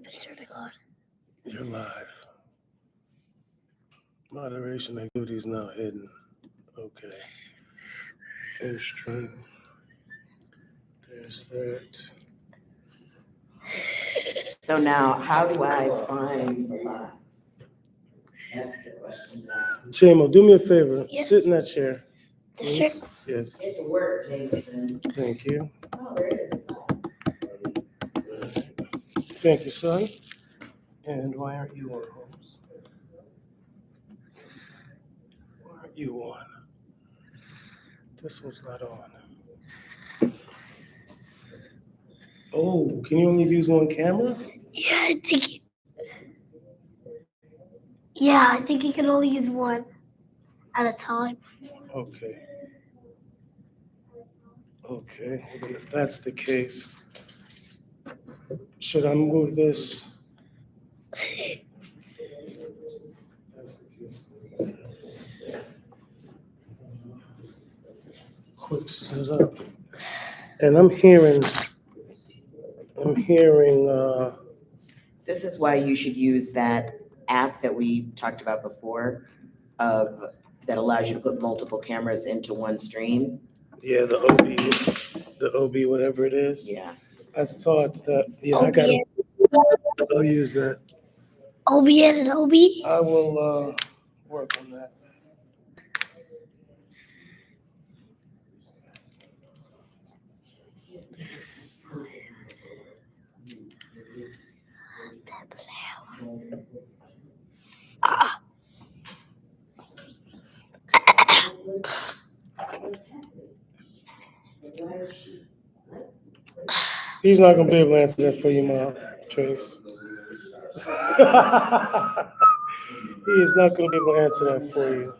swear to God. You're live. Moderation activities now hidden. Okay. In stream. There's that. So now, how do I find the live? That's the question that Jamo, do me a favor. Yes. Sit in that chair. This chair? Please. Yes. it's a word, Jameson. Thank you. Oh, there it is. It's live. Thank you, son. And why aren't you on, Holmes? Why aren't you on? This one's not on. Oh, can you only use one camera? Yeah, I think. Yeah, I think you can only use one at a time. Okay. Okay, well then if that's the case, should I move this? That's the case. Quick setup. And I'm hearing, This is why you should use that app that we talked about before that allows you to put multiple cameras into one stream. yeah, the OB, whatever it is. Yeah. I thought that, yeah, I gotta, I'll use that. OBN and OB? I will work on that. Ah. He's not gonna be able to answer that for you, Mom, Trace. He is not gonna be able to answer that for you.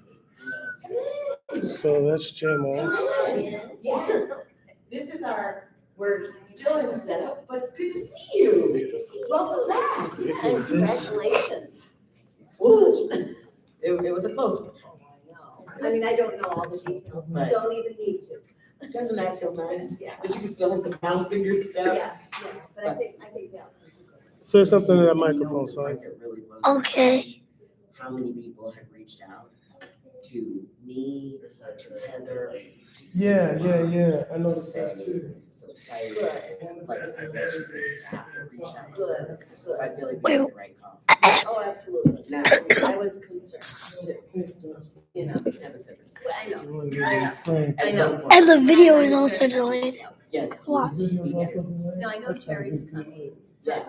So that's J-Mo. Yes. This is we're still in setup, but it's good to see you. Good to see you. Welcome back. And congratulations. Ooh. It was a close one. I mean, I don't know all the details, Right. don't even need to. Doesn't that feel nice? Yeah. But you can still have some balance in your step. Yeah, but I think that was a good. Say something to that microphone, son. Okay. How many people have reached out to me, to Heather? Yeah. I noticed Say, that too. this is so exciting. Like, I guess you say staff have reached out. Good, So I good. feel like we made the right call. Oh, absolutely. Now, I was concerned too, you know. we can have a separate But I know. Doing it in French. I know. And the video is also delayed. Yes. Wow. Video's also No, I know That's Terry's fine. coming. Yes.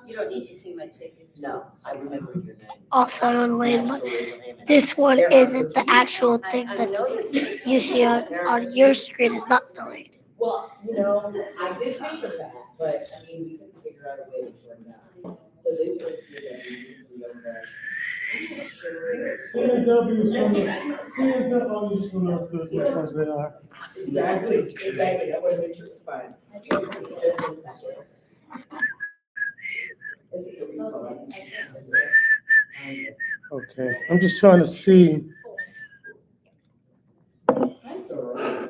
You don't need to see my ticket. No, I remember your name. Also delayed, but Natural Rachel Hammond. this one isn't the actual thing I'm that noticing. you see on your screen. It's not delayed. Well, I did think of that, but I mean, we couldn't figure out a way to sort it out. So they told us that we usually over there. I'm not sure. CNW is from CNW, oh, you just don't know which ones they are. Exactly. I want to make sure it's fine. Just 1 second. This is a repo. Okay, I'm just trying to see. Hi, Sora.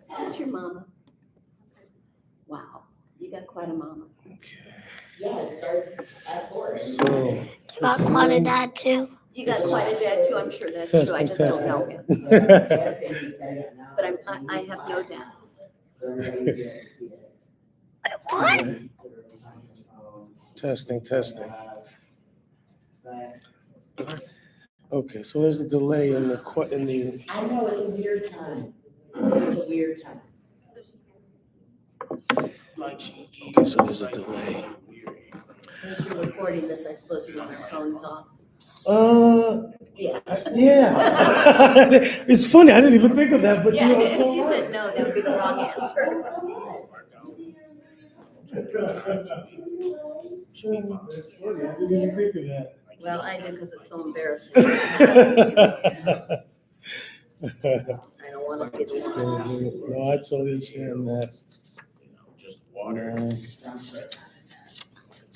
That's your mama. Wow, you got quite a mama. Yeah, it starts at 4. So. Got quite a dad too. You got quite a dad too, I'm sure that's true, I just don't know him. But I have no doubt. What? Testing. Okay, so there's a delay in the I know, it's a weird time. Okay, so there's a delay. Since you're recording this, I suppose you want our phones off. Yeah. Yeah. It's funny, I didn't even think of that, but Yeah, you know, if so you right. said no, that would be the wrong answer. That's funny, I didn't even think of that. Well, I do because it's so embarrassing. I I don't want to get this. No, I totally understand that. Just water. It's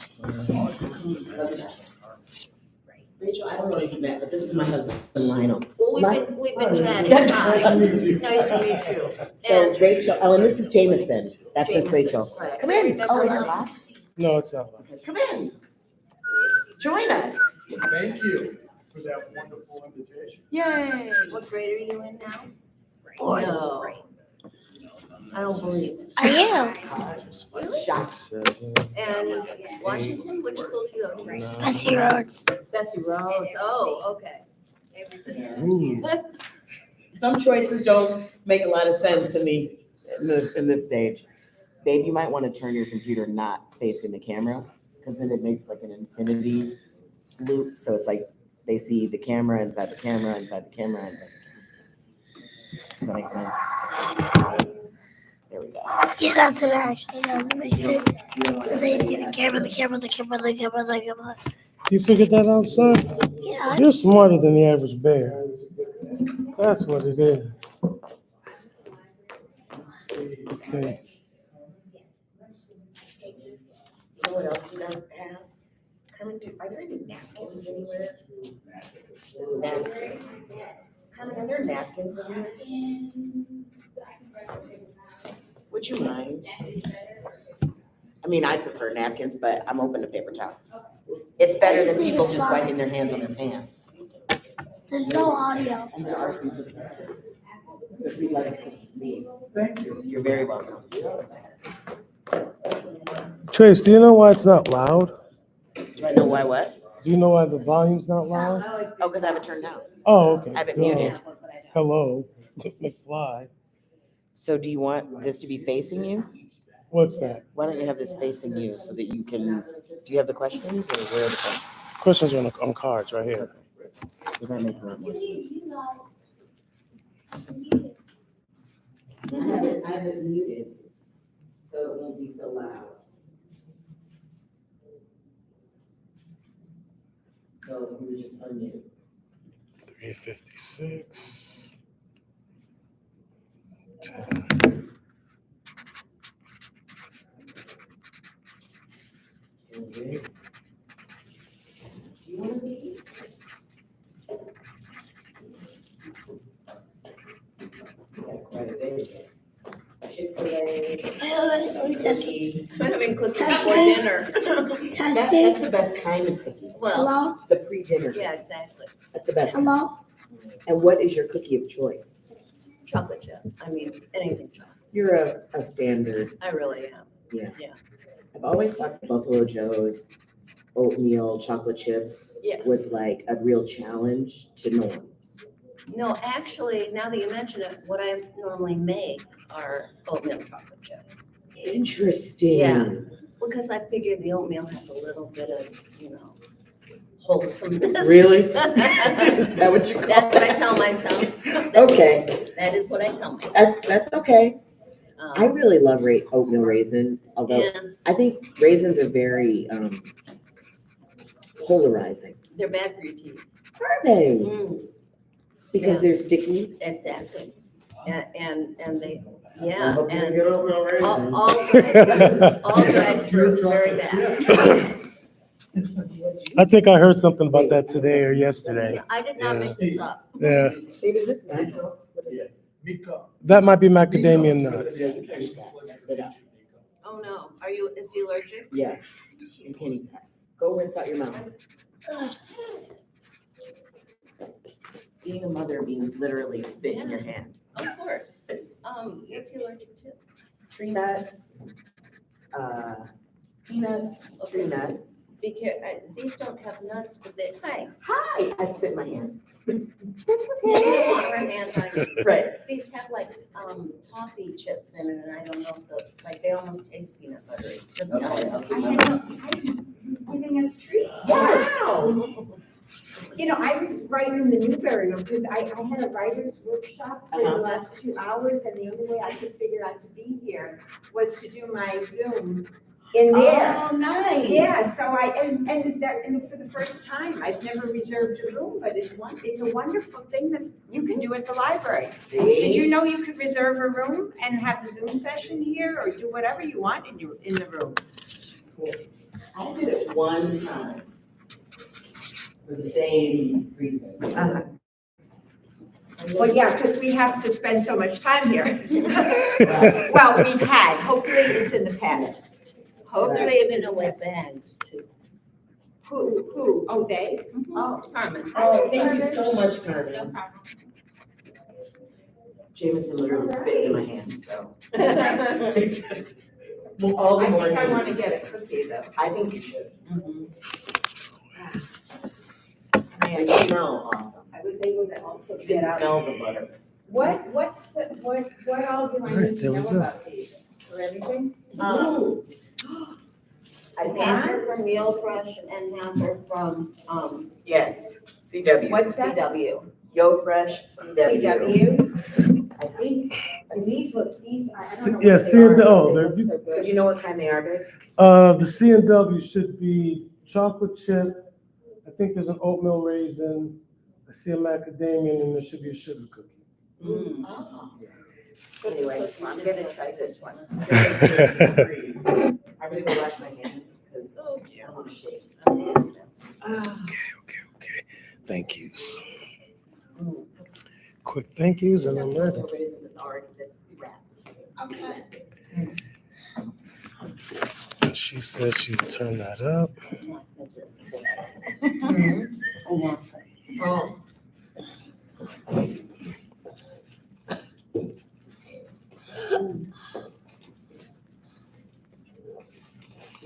fine. Rachel, I don't know if you met, but this is my husband, Lionel. Well, we've been chatting. Nice Nice to meet you. Nice to meet you. So And- Rachel, oh, and this is Jameson. That's Miss Jameson, Rachel. right. Come in. Remember Oh, is it her? live? No, it's not. Come in. Join us. Thank you for that wonderful invitation. Yay. What grade are you in now? Fourth. No. I don't believe this. I am. Shots. 7, And Washington, which school do you go to? 9. Bessie Roads. Bessie Rhodes. Oh, okay. Ooh. Some choices don't make a lot of sense in this stage. Babe, you might want to turn your computer not facing the camera, because then it makes like an infinity loop. So it's like they see the camera inside the camera inside the camera inside the camera. Does that make sense? There we go. Yeah, that's what actually does make sense. So they see the camera, the camera, the camera, the camera, the camera. You figured that out, son? Yeah. You're smarter than the average bear. That's what it is. Okay. You know what else we don't have? Carmen, are there any napkins anywhere? Napkins? Carmen, are there napkins anywhere? Would you mind? I mean, I prefer napkins, but I'm open to paper towels. It's better than people just wiping their hands on their pants. There's no audio. And there are some cookies. So if you'd like these, Thank you. you're very welcome. Trace, do you know why it's not loud? Do I know why what? Do you know why the volume's not loud? Oh, because I have it turned down. Oh, okay. I have it Duh. muted. Hello, McFly. So do you want this to be facing you? What's that? Why don't you have this facing you so that you can, do you have the questions or where are the questions? Questions are on cards right here. So that makes a lot more sense. I have it muted, so it won't be so loud. So we would just unmute. 356. 10. Okay. Do you want to leave? We got quite a bit. Chick-fil-A. Let me test it. cookie. I'm having cookies for dinner. Test That's it. the best kind of cookie. Well, Hello? The pre-dinner. yeah, exactly. That's the best. Hello? And what is your cookie of choice? Chocolate chip. I mean, anything chocolate. You're a standard. I really am. I've always thought the Buffalo Joe's oatmeal chocolate chip Yeah. was like a real challenge to norms. No, actually, now that you mention it, what I normally make are oatmeal chocolate chip. Interesting. Yeah. Because I figured the oatmeal has a little bit of, wholesomeness. Really? Is that what you call That's what I it? tell myself. Okay, That is what I tell myself. that's okay. I really love oatmeal raisin, although Yeah, I think raisins are very polarizing. they're bad for your teeth. Are they? Mm, Because Yeah. they're sticky. exactly. And they, I yeah, hope you and get oatmeal raisin. all dried fruit, very bad. I think I heard something about that today or yesterday. I did not make this up. Yeah, Babe, is this nuts? What is this? Mika. that might be macadamia nuts. Yeah, you can eat that. Spit out. Oh, no. Is he allergic? Yeah, you can't eat that. Go rinse out your mouth. Being a mother means literally spit in your hand. Of course. What's he allergic to? Tree nuts, peanuts, tree nuts. These don't have nuts, but hi. Hi, I spit in my hand. You don't want her hands on you. Right. These have like toffee chips in it, and I don't know if they almost taste peanut buttery. Just tell you. Giving us treats. Yes. Wow. I was writing in the Newberry room because I had a writer's workshop for the last 2 hours, and the only way I could figure out to be here was to do my Zoom in there. Oh, nice. Yeah, so and for the first time, I've never reserved a room, but it's a wonderful thing that you can do at the library. Did See? you know you could reserve a room and have a Zoom session here, or do whatever you want in the room? I did it one time. for the same reason. Well, yeah, because we have to spend so much time here. Well, we've had, hopefully it's in the past. Hopefully it's in the past. bags too. Who? Oh, they? Oh, Carmen. Oh, thank you so much, Carmen. Jameson literally spit in my hand, so. Well, all the I more. think I want to get a cookie though. I think you should. They Man, smell awesome. I was able to also You get can out. smell the butter. What all do I All right, need to there we know go. about these? For everything? I have her from Meal Fresh and have her from, Yes, CW. What's that? CW. Yo Fresh, CW. CW? I think, And these look, these, I C- don't know. yeah, what they C and are, oh, but they they're- look so do good. you know what kind they are, babe? The C&W should be chocolate chip. I think there's an oatmeal raisin. I see a macadamia, and there should be a sugar cookie. Anyway, I'm gonna try this one. I'm gonna go wash my hands, because I want to shake. Okay. Thank yous. Quick thank yous, and I'm ready. Raisin that's already wrapped. Okay. And she said she'd turn that up. Oh.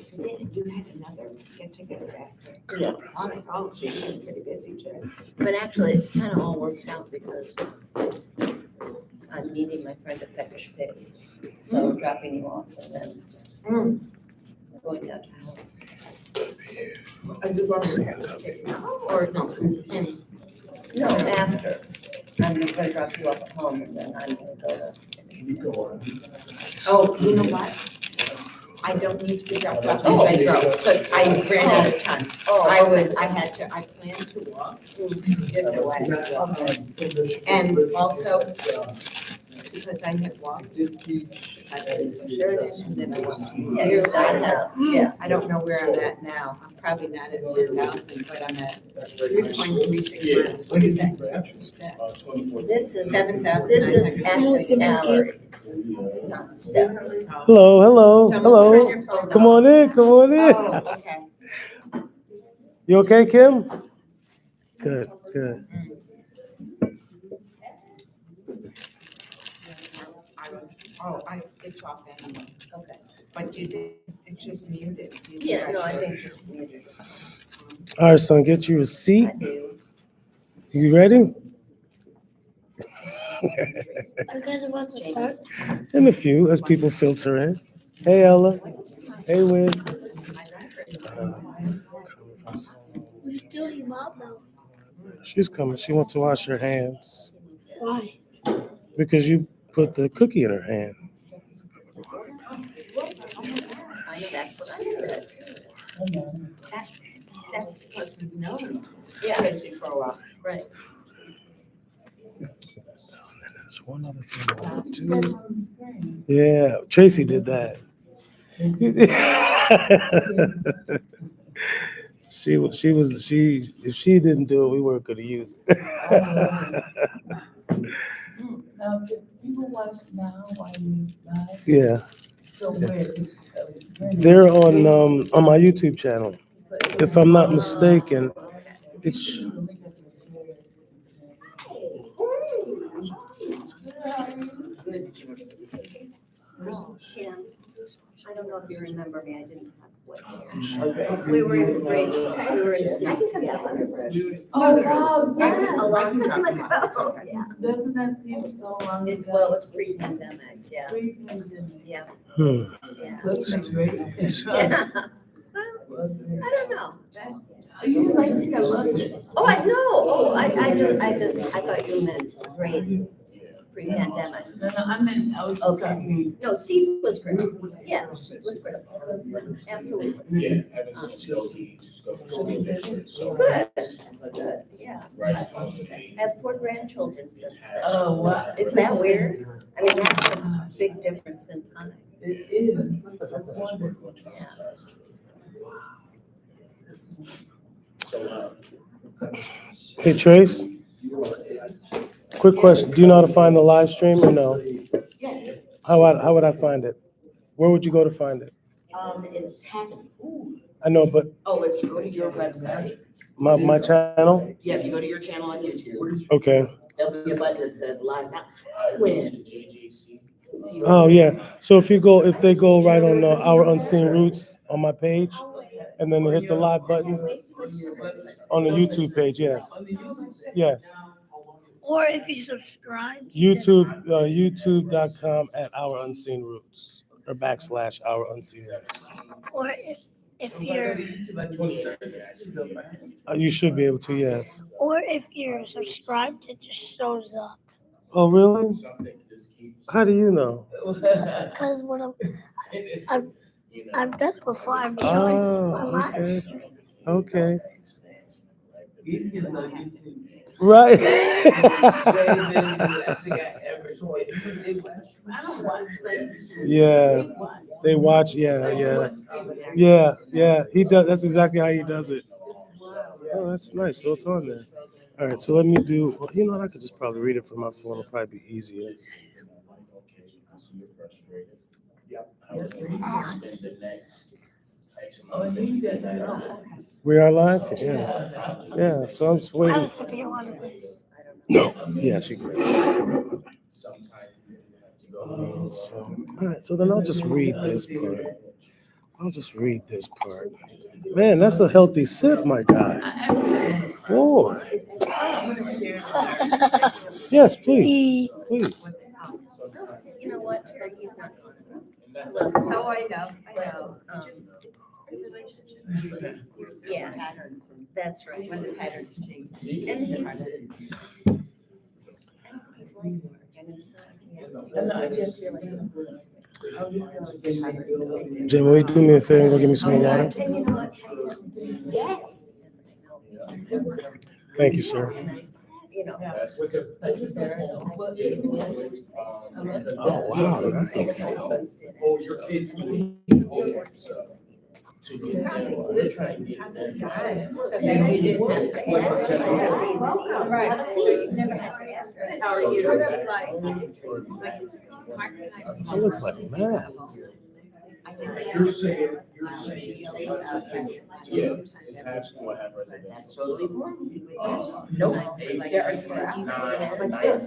So you had another get together after? Yeah. Oh, she's been pretty busy too. But actually, it kind of all works out because I'm meeting my friend at Peckish Pig. So dropping you off and then going down to house. Are you going to now or no? No, after. I'm gonna drop you off at home and then I'm gonna go to. Oh, you know what? I don't need to be dropped off Oh. in Pedro, because I ran out of time. I planned to walk just a way. And also, because I had walked, I Sheridan, and then I walked here, Yeah. I don't know where I'm at now. I'm probably not at 2,000, but I'm at 3.36 miles. What is that? This is, 7,000. this is actually salaries, not steps. Hello. Someone turn your phone Come off. on in, come on in. Oh, okay. You okay, Kim? Good. It's off anyway. Okay. But you think it's just muted? Yeah, no, I think just muted. All right, son, get you a seat. I do. You ready? Are you guys about to start? In a few, as people filter in. Hey, Ella. Hey, Win. We still eat mom though. She's coming. She wants to wash her hands Why? because you put the cookie in her hand. I know that's what I said. That's because you've known Yeah, Tracy for a while. right. There's one other thing I want to do. Yeah, Tracy did that. If she didn't do it, we weren't going to use it. Now, if people watch now while we live, Yeah, so where? they're on my YouTube channel. If I'm not mistaken, it's Kim, I don't know if you remember me, I didn't have wet hair. We were in grade, we were in sixth together. Oh, wow, I can- yeah. A long time ago. Yeah. Doesn't that seem so long It, ago? well, it was pre-pandemic, yeah, Pre-pandemic. yeah, hmm. yeah. That's great. Yeah. Well, I don't know. You like to love it. Oh, I know, oh, I thought you meant grade pre-pandemic. No, I meant, I was Okay. talking. No, Steve was great, yes, it was great, absolutely. Yeah, I was still the scope district, so. Good, good, yeah. Right. I have 4 grandchildren since then. Oh, wow. Isn't that weird? I mean, that's a big difference in time. It is. That's wonderful. Yeah. So, Hey Trace, quick question. Do you know how to find the live stream or no? Yes. How would I find it? Where would you go to find it? It's happening. Ooh. I know, but Oh, if you go to your website, my channel? yeah, if you go to your channel on YouTube, Okay. there'll be a button that says live now. When? Oh, yeah. So if they go right on Our Unseen Roots on my page, and then they hit the live button on the YouTube page, yes. Yes. Or if you subscribe. YouTube.com at Our Unseen Roots or / Our Unseen Roots. Or if you're You should be able to, yes. or if you're subscribed, it just shows up. Oh, really? How do you know? Because I've done it before. I've joined my live okay. stream. Okay. He's getting on YouTube. Right. I think I ever. I don't watch like. Yeah. They watch. Yeah. He does. That's exactly how he does it. Oh, that's nice. So it's on there. All right. So let me do. Well, you know what? I could just probably read it from my phone. It'll probably be easier. Oh, you said that. We are live. Yeah. So I'm just I waiting. was sipping a lot of this. No. Yes, you can. So, all right. So then I'll just read this part. Man, that's a healthy sip, my guy. Boy. Yes, please. Please. You know what, Terry, he's not going to. Oh, I know. Yeah, patterns, that's right, when the patterns change. And he's like, And I just feel like. Jim, will you do me a favor and go give me some more water? and you know what? Yes. Thank you, sir. You know. Oh, wow, nice. Oh, your kid. So then you didn't have to ask. Welcome. Right. So you never had to ask. How are you? That looks like math. You're saying. Yeah. That's totally fine. Nope. There are some easy things like this.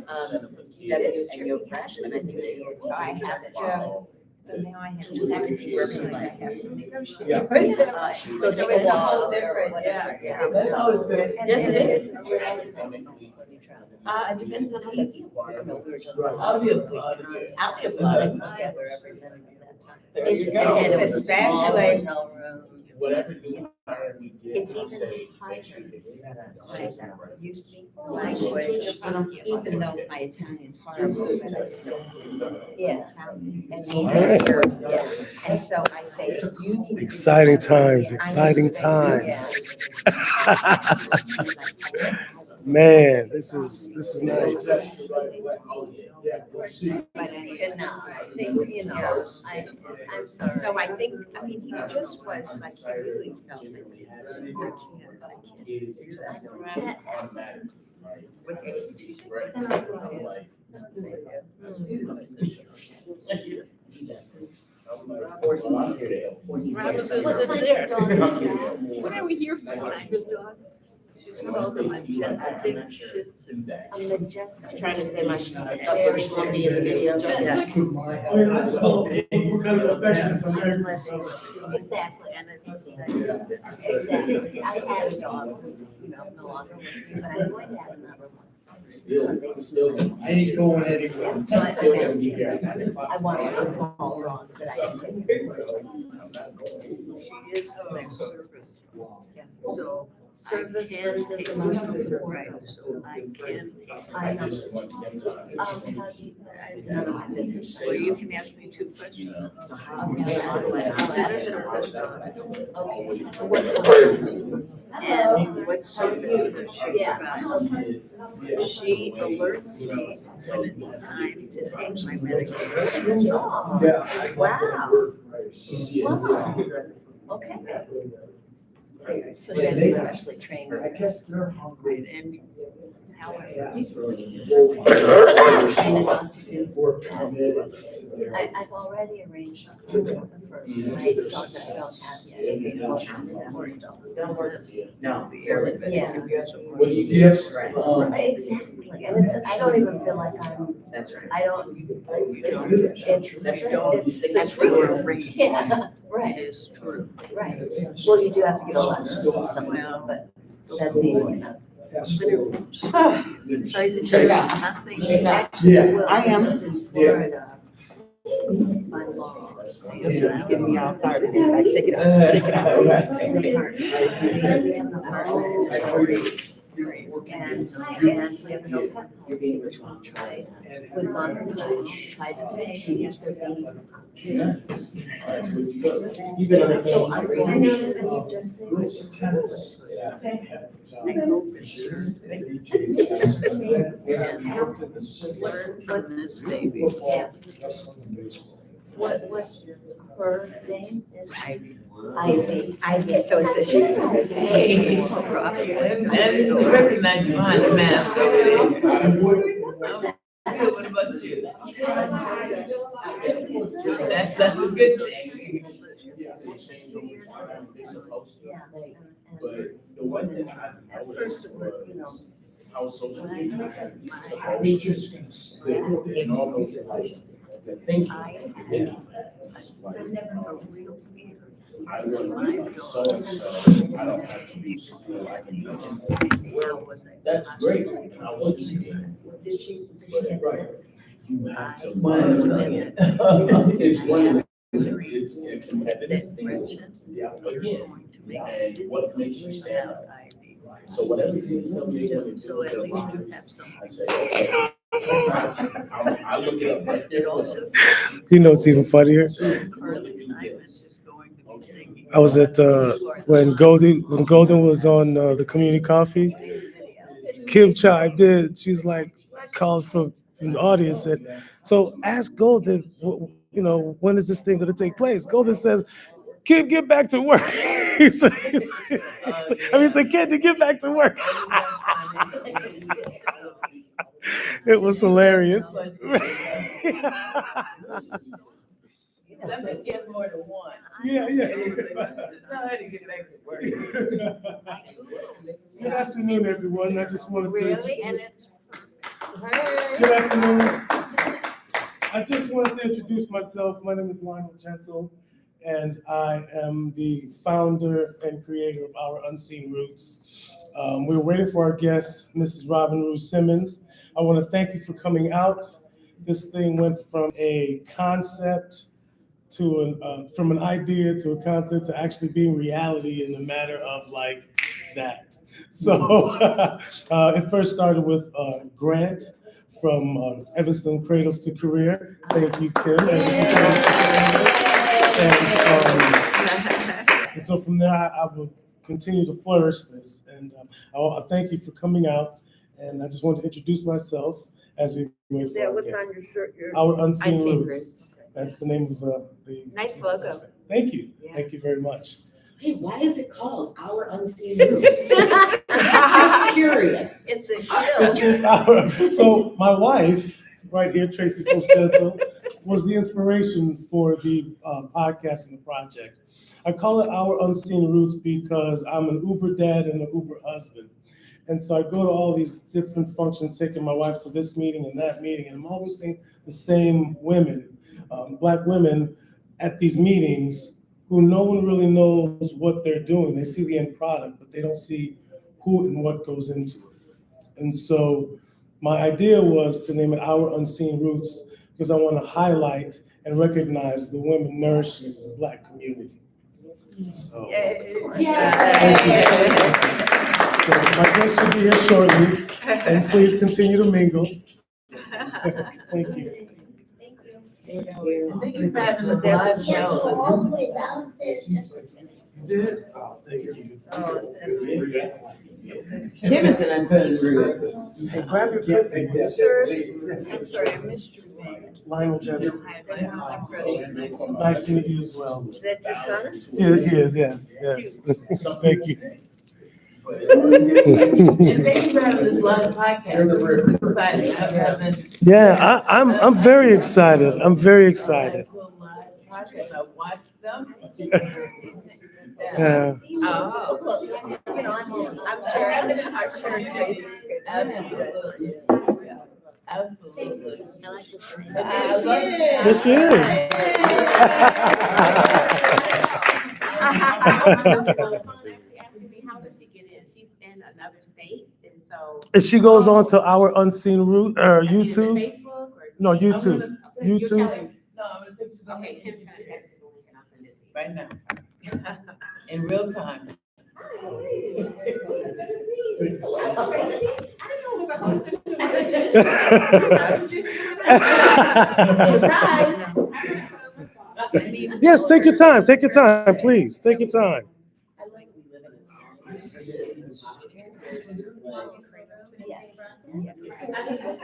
Debits and your cash, and I think that you're. So I have to. So now I have to actually work on I have to negotiate. Yeah. So it's a whole different, yeah. That's always good. Yes, it is. It depends on how you feel. I'll be applauding. I'll be applauding. Together every minute of that time. There you go. And it was a small Especially- hotel room. Whatever new hire we get. It's even higher than used to be language, even though my Italian's horrible, but I still. Yeah. Italian. And All right. And so I say, you need to. Exciting times. Man, this is nice. But enough, you know, I'm sorry. So I think, I mean, he just was like, he really felt like he had a kid. What are we here for? A majestic. Trying to say my shit. Up where she want to be in the video. I mean, I just hope we're kind of affectionate compared to each other. Exactly, and it's exactly, I had a dog who's, you know, no longer with me, but I'm going to have another one. Still, I ain't going anywhere. So I Still gonna be here. I want a small dog that I can take. So service versus emotional support. So I can, none of my business. Well, you can ask me 2 questions. And what's so good, she alerts me when it's time to take my medication. Yeah. Wow. Wow. Okay. So Jenny's especially trained. I guess they're hungry. And however, He's really. We're committed to their. I've already arranged for my dog that I don't have yet. Maybe we'll have that for a dog. No. Yeah. What do you get? Exactly, and it's, I don't even feel like That's right. I don't, That's true. true. Yeah, right, it is true. right. Well, you do have to get a lot of stuff, but that's easy enough. Shake it out. Nothing. Shake it out. Yeah. Well, I am. because in Florida, by law, Get me all started. I shake it out. Shake it out. we have an apartment. And we have no pet policy, which we've tried. We've gone to court, tried to change their behavior. So I know that you just said. I hope it's true. Learn from this baby. What's her name is Ivy. Ivy, so it's a she. Hey. And recognize you behind the mask over there. What about you? That's a good thing. Yeah. But the one thing I At first, it was, how social media used to host Yeah. the normal, the thinking. I want so and so, I don't have to do something like a million. That's great, and I want you to. Did she get Right. sick? You have to. One in a million. It's one in a million. It's a competitive thing. Yeah. Again, and what makes you stand out? So whatever it is that we want to So do, at least you have some. I say, okay. I look it up right there. It also. You know, it's even funnier. Carly Simon is going to be singing. I was at when Golden was on the community coffee. Kim chimed in. She's like called from the audience said, "So ask Golden, when is this thing going to take place?" Golden says, "Kim, get back to work." he said, "Kid, to get back to work." It was hilarious. I think he has more than one. Yeah. Tell her to get back to work. Good afternoon, everyone. I just wanted to Really? introduce. Good afternoon. I just wanted to introduce myself. My name is Lionel Gentle, and I am the founder and creator of Our Unseen Roots. We're waiting for our guest, Mrs. Rue Simmons. I want to thank you for coming out. This thing went from a concept to from an idea to a concept to actually being reality in a matter of like that. So it first started with Grant from Evanston Cradles to Career. Thank you, Kim. And so from there, I will continue to flourish this. And I thank you for coming out. And I just want to introduce myself as we wait for our guest. your shirt? Our Unseen Roots. That's the name of the. Nice logo. Thank you. Yeah. Thank you very much. Hey, why is it called Our Unseen Roots? Just curious. It's a It's our, so my wife, right here, Tracy Gentle, was the inspiration for the podcast and the project. I call it Our Unseen Roots because I'm an Uber dad and an Uber husband. And so I go to all these different functions, taking my wife to this meeting and that meeting, and I'm always seeing the same women, Black women at these meetings who no one really knows what they're doing. They see the end product, but they don't see who and what goes into it. And so my idea was to name it Our Unseen Roots because I want to highlight and recognize the women nourishing the Black community. So, so my guest should be here shortly, and please continue to mingle. Thank you. Thank you for having us live Yeah, so show. all the way downstairs, just a minute. You did? Oh, thank you. Kim is an unseen root. Hey, grab your clip. Sure. I'm sorry, I missed your name. Lionel Jensen. Nice to meet you as well. Is that your son? He is, yes, yes. Thank you. And thank you for having this live podcast. This is exciting. I haven't. Yeah, I'm very excited. I'm very excited. I watched them. Yeah. Oh. You know, I'm sure. Absolutely. Absolutely. I like this. Here she is. How does she get in? She's in another state, and so. And she goes on to Our Unseen Route, YouTube. Facebook or? No, YouTube. YouTube. No, I'm gonna take you. Okay, Kim's gonna text me the link and I'll send it to you. Right now. In real time. Yes, take your time. Take your time, please. Take your time.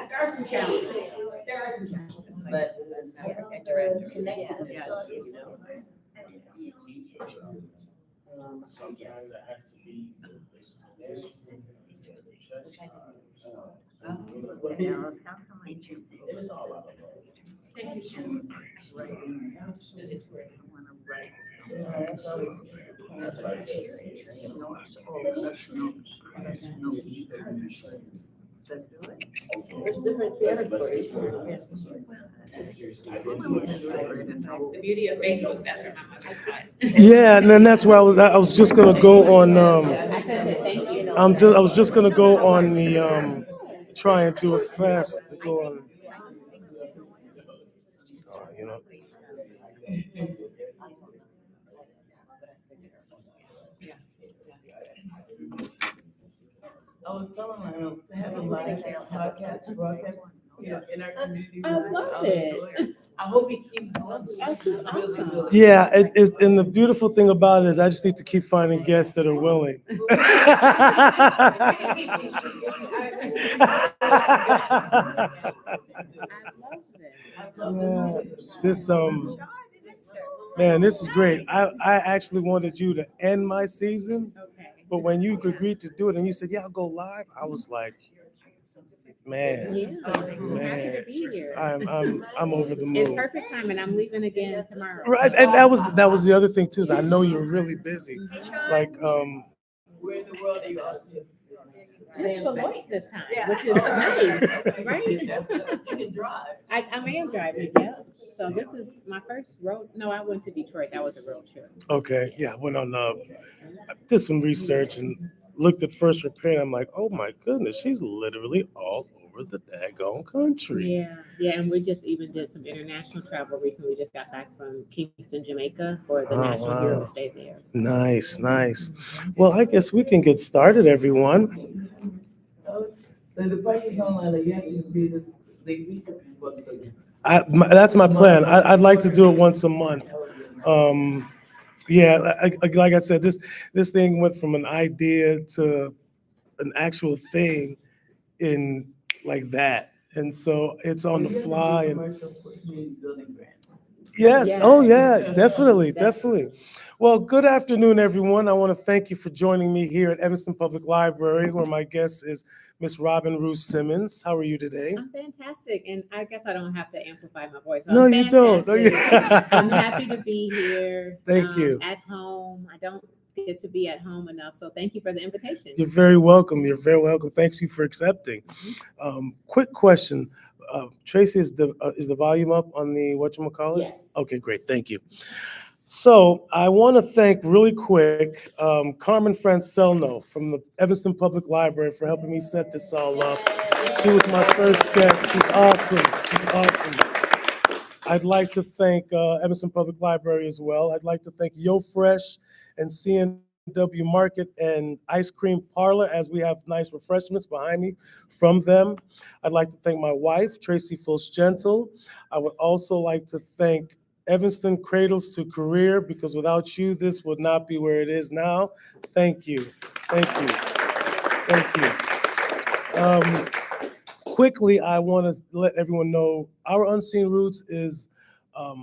There are some challenges. But connected with you know. Sometimes I have to be. It was all out. Thank you so much. That's why I chose There's different categories. The beauty of Facebook, that's where my mother's at. Yeah, and then that's where I was just gonna go on. I was just gonna go on the try and do it fast to go on. You know. I was telling him to have a live podcast broadcast, you know, in our community. I love it. I hope he keeps doing That's it. awesome. Yeah, it is, and the beautiful thing about it is I just need to keep finding guests that are willing. Yeah, this man, this is great. I actually wanted you to end my season, but when you agreed to do it and you said, "Yeah, I'll go live," I was like, man, Happy to be here. I'm over the It's moon. perfect time, and I'm leaving again tomorrow. Right, and that was the other thing too. Is I know you're really busy. Like, Where in the world are you up to? Just Beloit this time, which is nice, right? You can drive. I am driving, yeah. So this is my first road. No, I went to Detroit. That was a road trip. okay, yeah, I went on. I did some research and looked at FirstRepair. I'm like, oh my goodness, she's literally all over the daggone country. Yeah, and we just even did some international travel recently. We just got back from Kingston, Jamaica for the National Hero of the State there. So. Nice, nice. Well, I guess we can get started, everyone. So the questions online, you have to do this, once again. That's my plan. I'd like to do it once a month. Yeah, like I said, this thing went from an idea to an actual thing in like that, and so it's on the fly. And yes, Yeah. oh yeah, definitely. Well, good afternoon, everyone. I want to thank you for joining me here at Evanston Public Library, where my guest is Miss Rue Simmons. How are you today? I'm fantastic, and I guess I don't have to amplify my voice. No, I'm you don't. fantastic. I'm happy to be here. Thank you. At home. I don't get to be at home enough, so thank you for the invitation. You're very welcome. You're very welcome. Thanks you for accepting. Quick question. Tracy, is the volume up on the whatchamacallit? Yes. Okay, great. Thank you. So I want to thank really quick Carmen Francelno from the Evanston Public Library for helping me set this all up. She was my first guest. She's awesome. I'd like to thank Evanston Public Library as well. I'd like to thank Yo Fresh and CNW Market and Ice Cream Parlor, as we have nice refreshments behind me from them. I'd like to thank my wife, Tracy Fulch-Gentle. I would also like to thank Evanston Cradles to Career, because without you, this would not be where it is now. Thank you. quickly, I want to let everyone know our Unseen Roots is a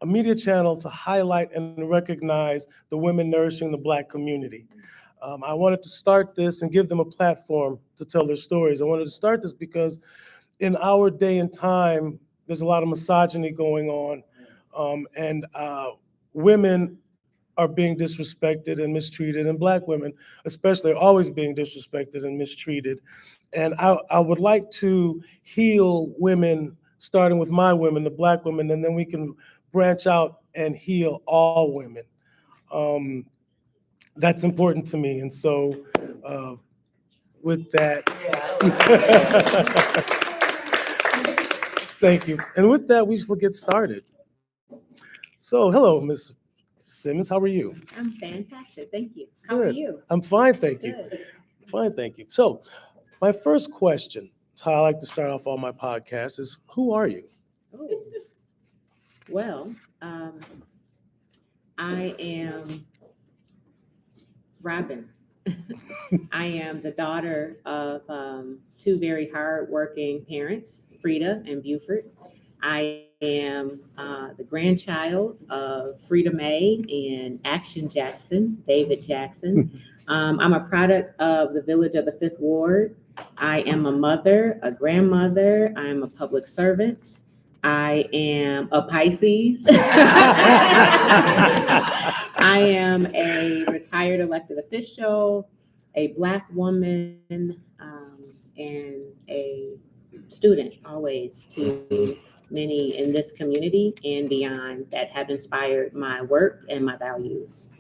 media channel to highlight and recognize the women nourishing the Black community. I wanted to start this and give them a platform to tell their stories. I wanted to start this because in our day and time, there's a lot of misogyny going on, and women are being disrespected and mistreated, and Black women especially are always being disrespected and mistreated. And I would like to heal women, starting with my women, the Black women, and then we can branch out and heal all women. That's important to me. And so with that, thank you. And with that, we shall get started. So hello, Ms. Simmons, how are you? I'm fantastic, thank you. How are Good. you? I'm fine, thank you. Good. Fine, thank you. So my first question, it's how I like to start off all my podcasts, is who are you? Oh. Well, I am Robin. I am the daughter of two very hardworking parents, Frida and Buford. I am the grandchild of Frida Mae and Action Jackson, David Jackson. I'm a product of the village of the Fifth Ward. I am a mother, a grandmother. I am a public servant. I am a Pisces. I am a retired elected official, a Black woman, and a student always to many in this community and beyond that have inspired my work and my values.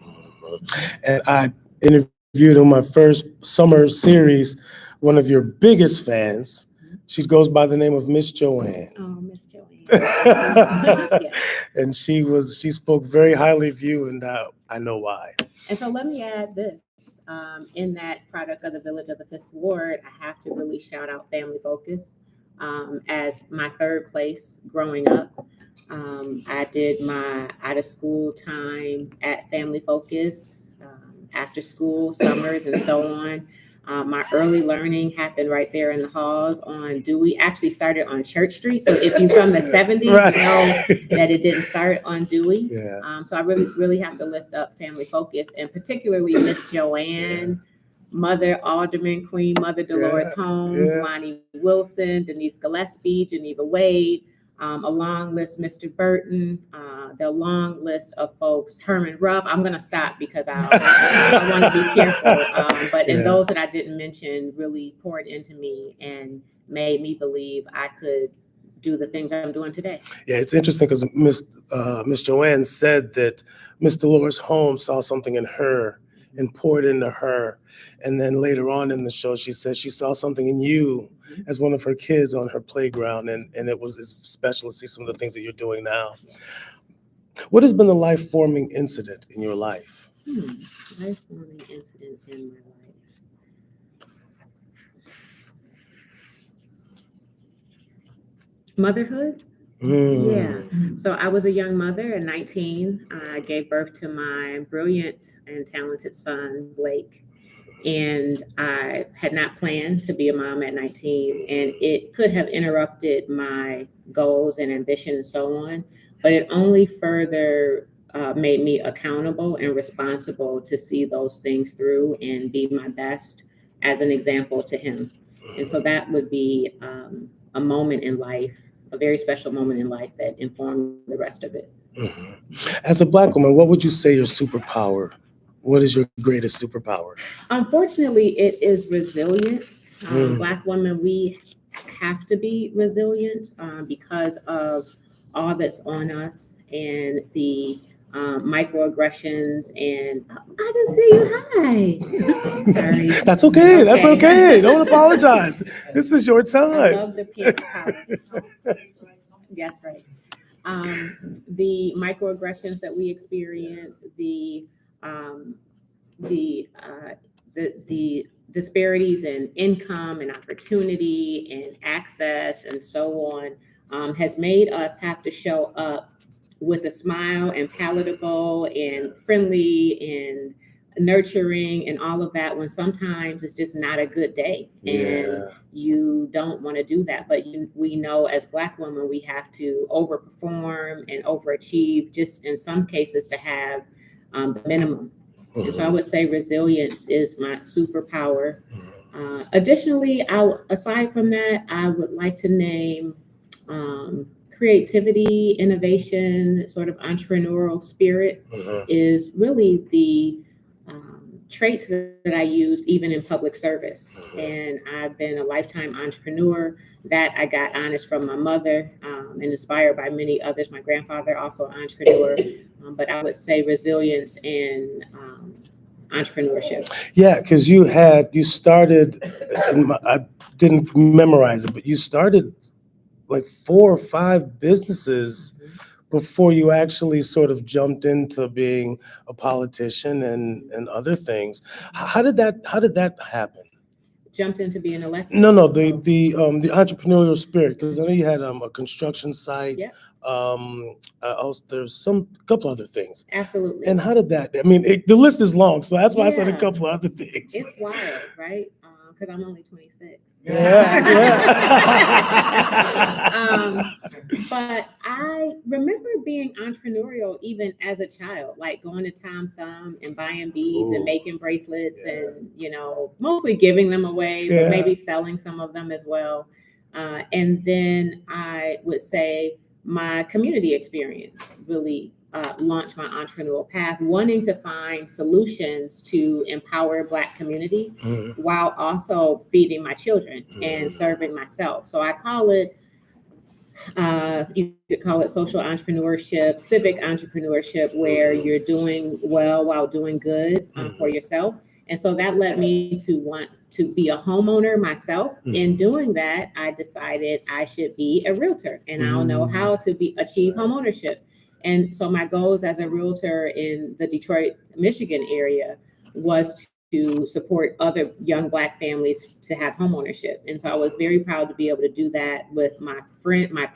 And I interviewed on my first summer series one of your biggest fans. She goes by the name of Miss Joanne. Oh, Miss Joanne. Yes. And she spoke very highly of you, and I know why. And so let me add this. In that product of the village of the Fifth Ward, I have to really shout out Family Focus as my third place growing up. I did my out of school time at Family Focus, after school, summers, and so on. My early learning happened right there in the halls on Dewey. Actually started on Church Street. So if you're from the 70s, Right. you know that it didn't start on Dewey. Yeah. So I really have to lift up Family Focus, and particularly Miss Joanne, Mother Alderman Queen, Mother Dolores Holmes, Lonnie Wilson, Denise Gillespie, Geneva Wade, a long list, Mr. Burton, the long list of folks, Herman Ruff. I'm going to stop because I want to be careful. And those that I didn't mention really poured into me and made me believe I could do the things I'm doing today. Yeah, it's interesting because Miss Joanne said that Miss Dolores Holmes saw something in her and poured into her. And then later on in the show, she said she saw something in you as one of her kids on her playground. And it was special to see some of the things that you're doing now. What has been the life-forming incident in your life? Life-forming incident in my life. Motherhood? Yeah. So I was a young mother at 19. I gave birth to my brilliant and talented son, Blake. And I had not planned to be a mom at 19. And it could have interrupted my goals and ambition and so on. But it only further made me accountable and responsible to see those things through and be my best as an example to him. And so that would be a moment in life, a very special moment in life that informed the rest of it. As a Black woman, what would you say your superpower? What is your greatest superpower? Unfortunately, it is resilience. Black women, we have to be resilient because of all that's on us and the microaggressions. And I didn't see you. Hi. I'm sorry. That's okay. That's okay. Don't apologize. This is your time. I love the pink pouch. Yes, right. The microaggressions that we experience, the disparities in income and opportunity and access and so on, has made us have to show up with a smile and palatable and friendly and nurturing and all of that when sometimes it's just not a good day and you don't want to do that. But we know as Black women, we have to overperform and overachieve just in some cases to have the minimum. And so I would say resilience is my superpower. Additionally, aside from that, I would like to name creativity, innovation, sort of entrepreneurial spirit is really the traits that I used even in public service. And I've been a lifetime entrepreneur. That I got honest from my mother and inspired by many others. My grandfather, also an entrepreneur. But I would say resilience and entrepreneurship. Yeah, because you started, and I didn't memorize it, but you started like 4 or 5 businesses before you actually sort of jumped into being a politician and other things. How did that happen? Jumped into being elected? No, the entrepreneurial spirit, because I know you had a construction site. Yep. Also, there's a couple other things. Absolutely. And how did that? I mean, the list is long, so that's why I said a couple of other things. It's wild, right? Because I'm only 26. But I remember being entrepreneurial even as a child, like going to Tom Thumb and buying beads and making bracelets and, mostly giving them away, but maybe selling some of them as well. And then I would say my community experience really launched my entrepreneurial path, wanting to find solutions to empower Black community while also feeding my children and serving myself. So I call it, you could call it social entrepreneurship, civic entrepreneurship, where you're doing well while doing good for yourself. And so that led me to want to be a homeowner myself. In doing that, I decided I should be a realtor and I'll know how to achieve homeownership. And so my goals as a realtor in the Detroit, Michigan area was to support other young Black families to have homeownership. And so I was very proud to be able to do that with my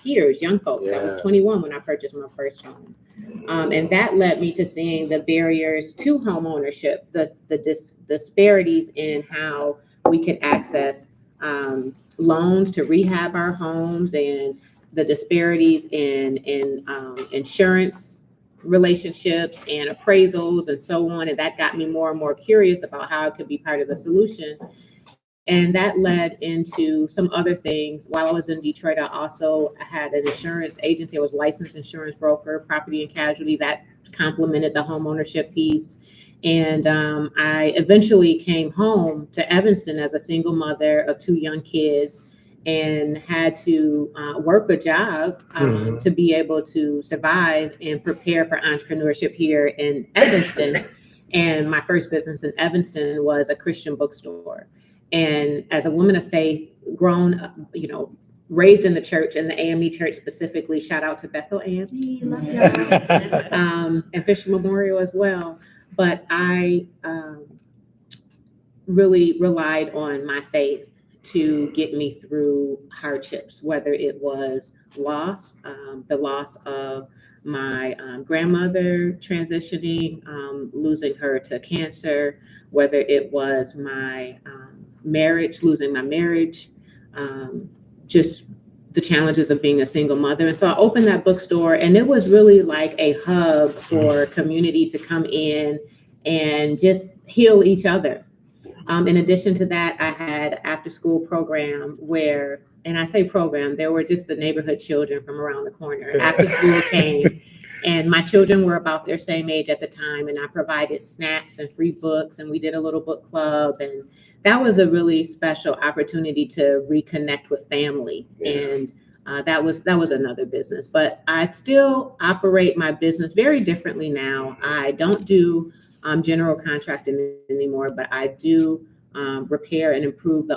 peers, young folks. I was 21 when I purchased my first home. And that led me to seeing the barriers to homeownership, the disparities in how we could access loans to rehab our homes, and the disparities in insurance relationships and appraisals and so on. And that got me more and more curious about how it could be part of the solution. And that led into some other things. While I was in Detroit, I also had an insurance agency. I was a licensed insurance broker, property and casualty. That complemented the home ownership piece. And I eventually came home to Evanston as a single mother of 2 young kids, and had to work a job to be able to survive and prepare for entrepreneurship here in Evanston. And my first business in Evanston was a Christian bookstore. And as a woman of faith, raised in the church, in the AME church specifically, shout out to Bethel AME, love y'all, and Fisher Memorial as well. But I really relied on my faith to get me through hardships, whether it was loss, the loss of my grandmother transitioning, losing her to cancer, whether it was my marriage, losing my marriage, just the challenges of being a single mother. And so I opened that bookstore, and it was really like a hub for community to come in and just heal each other. In addition to that, I had after school program where, and I say program, there were just the neighborhood children from around the corner. After school came, and my children were about their same age at the time, and I provided snacks and free books, and we did a little book club. And that was a really special opportunity to reconnect with family. And that was another business. But I still operate my business very differently now. I don't do general contracting anymore, but I do repair and improve the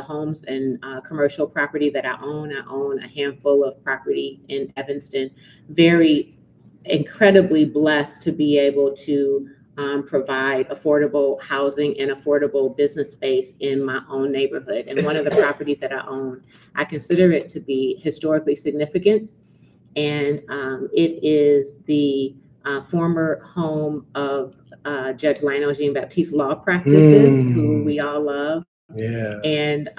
homes and commercial property that I own. I own a handful of property in Evanston. Very incredibly blessed to be able to provide affordable housing and affordable business space in my own neighborhood. And one of the properties that I own, I consider it to be historically significant. And it is the former home of Judge Lionel Jean Baptiste Law Practices, who we all love. Yeah. And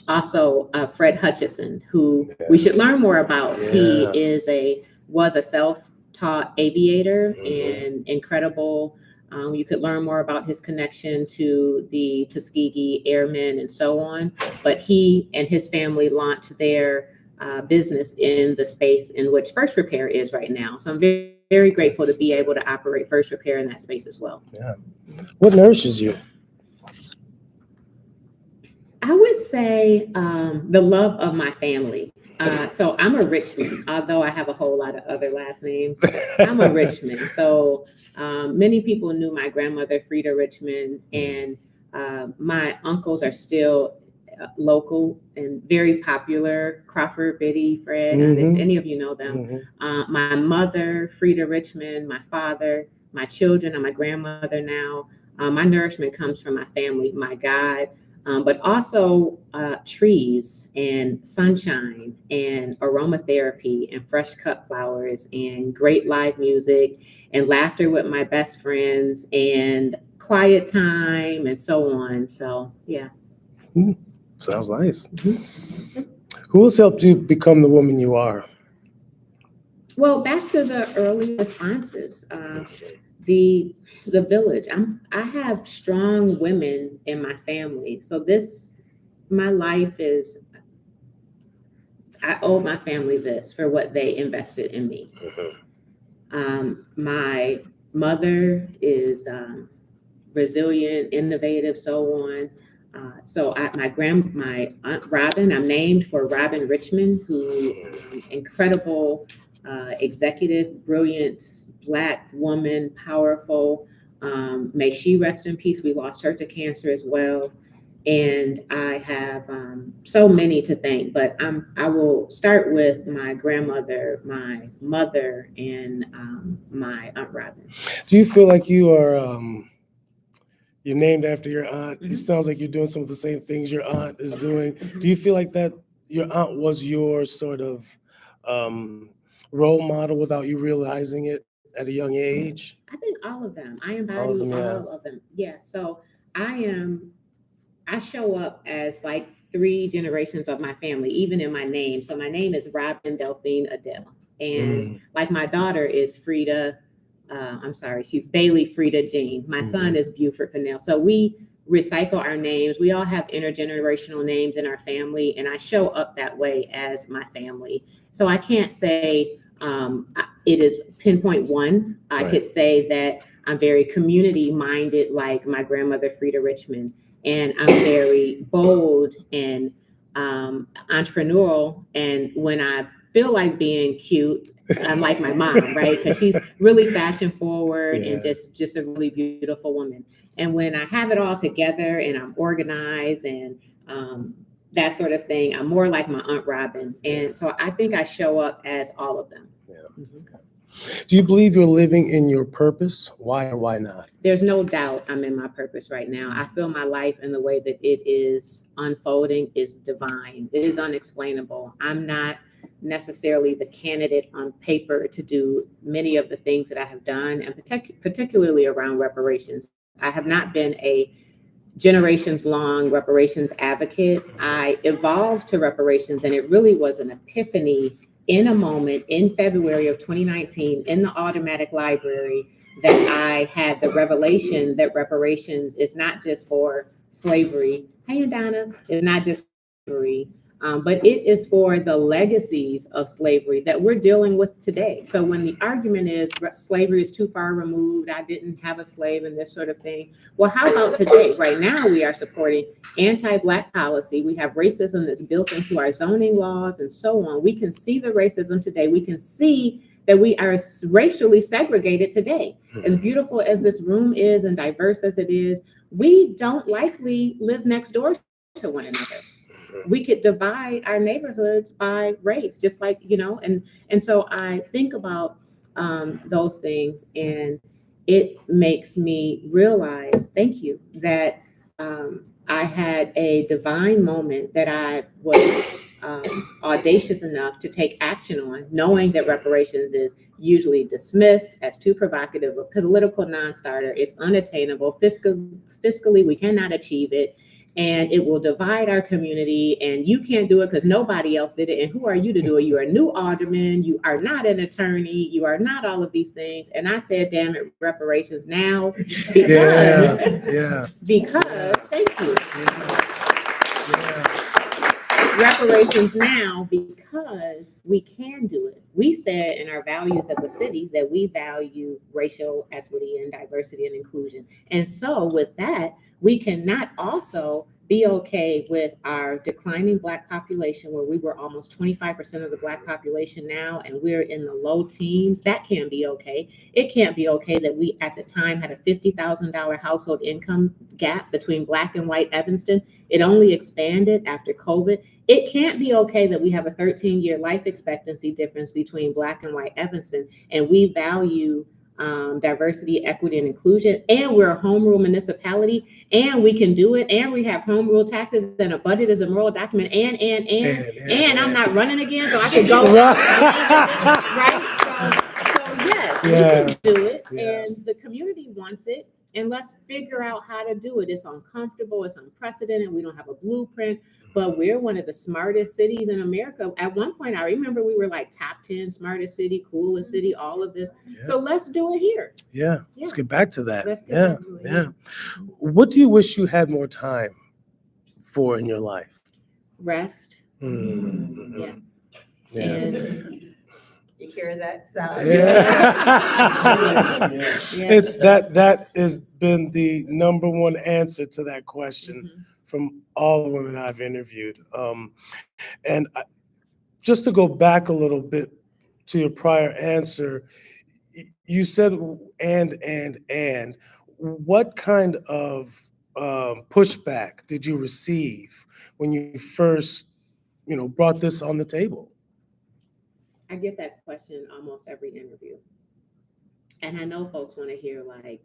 also Fred Hutchison, who we should learn more about. Yeah. He was a self-taught aviator and incredible. You could learn more about his connection to the Tuskegee Airmen and so on. But he and his family launched their business in the space in which FirstRepair is right now. So I'm very, very grateful to be able to operate FirstRepair in that space as well. Yeah. What nourishes you? I would say the love of my family. So I'm a Richmond, although I have a whole lot of other last names. I'm a Richmond. So many people knew my grandmother, Frida Richmond, and my uncles are still local and very popular. Crawford, Biddy, Fred, any of you know them. My mother, Frida Richmond, my father, my children, and my grandmother now. My nourishment comes from my family, my God. But also trees and sunshine and aromatherapy and fresh cut flowers and great live music and laughter with my best friends and quiet time and so on. So, yeah. Sounds nice. Who has helped you become the woman you are? Well, back to the early responses. The village. I have strong women in my family. So my life is, I owe my family this for what they invested in me. My mother is resilient, innovative, so on. So my Aunt Robin, I'm named for Robin Richmond, who incredible executive, brilliant, Black woman, powerful. May she rest in peace. We lost her to cancer as well. And I have so many to thank, but I will start with my grandmother, my mother, and my Aunt Robin. Do you feel like you're named after your aunt? It sounds like you're doing some of the same things your aunt is doing. Do you feel like that your aunt was your sort of role model without you realizing it at a young age? I think all of them. I embody all of them. Yeah. So I show up as like 3 generations of my family, even in my name. So my name is Robin Delphine Adele. And like my daughter is Frida, she's Bailey Frida Jean. My son is Buford Fennell. So we recycle our names. We all have intergenerational names in our family, and I show up that way as my family. So I can't say it is pinpoint one. I could say that I'm very community minded, like my grandmother, Frida Richmond. And I'm very bold and entrepreneurial. And when I feel like being cute, I'm like my mom, right? Because she's really fashion forward and just a really beautiful woman. And when I have it all together and I'm organized and that sort of thing, I'm more like my Aunt Robin. And so I think I show up as all of them. Do you believe you're living in your purpose? Why or why not? There's no doubt I'm in my purpose right now. I feel my life in the way that it is unfolding is divine. It is unexplainable. I'm not necessarily the candidate on paper to do many of the things that I have done, and particularly around reparations. I have not been a generations long reparations advocate. I evolved to reparations, and it really was an epiphany in a moment in February of 2019 in the automatic library that I had the revelation that reparations is not just for slavery. Hey, Donna, it's not just slavery, but it is for the legacies of slavery that we're dealing with today. So when the argument is slavery is too far removed, I didn't have a slave and this sort of thing. Well, how about today? Right now, we are supporting anti-Black policy. We have racism that's built into our zoning laws and so on. We can see the racism today. We can see that we are racially segregated today. As beautiful as this room is and diverse as it is, we don't likely live next door to one another. We could divide our neighborhoods by race, just like, and so I think about those things, and it makes me realize, thank you, that I had a divine moment that I was audacious enough to take action on, knowing that reparations is usually dismissed as too provocative, a political non-starter. It's unattainable. Fiscally, we cannot achieve it. And it will divide our community, and you can't do it because nobody else did it. And who are you to do it? You are a new alderman. You are not an attorney. You are not all of these things. And I said, damn it, reparations now. Because, thank you. Reparations now because we can do it. We said in our values of the city that we value racial equity and diversity and inclusion. And so with that, we cannot also be okay with our declining Black population, where we were almost 25% of the Black population now, and we're in the low teens. That can't be okay. It can't be okay that we at the time had a $50,000 household income gap between Black and white Evanston. It only expanded after COVID. It can't be okay that we have a 13-year life expectancy difference between Black and white Evanston, and we value diversity, equity, and inclusion, and we're a home rule municipality, and we can do it, and we have home rule taxes, and a budget is a moral document, and I'm not running again, so I can go right. So yes, we can do it, and the community wants it, and let's figure out how to do it. It's uncomfortable, it's unprecedented, we don't have a blueprint, but we're one of the smartest cities in America. At one point, I remember we were like top 10 smartest city, coolest city, all of this. So let's do it here. Let's get back to that. Let's get back to it. What do you wish you had more time for in your life? Rest. Mm-hmm. And you hear that sound? It's that has been the number one answer to that question from all the women I've interviewed. And just to go back a little bit to your prior answer, you said and what kind of pushback did you receive when you first, brought this on the table? I get that question almost every interview. And I know folks want to hear like,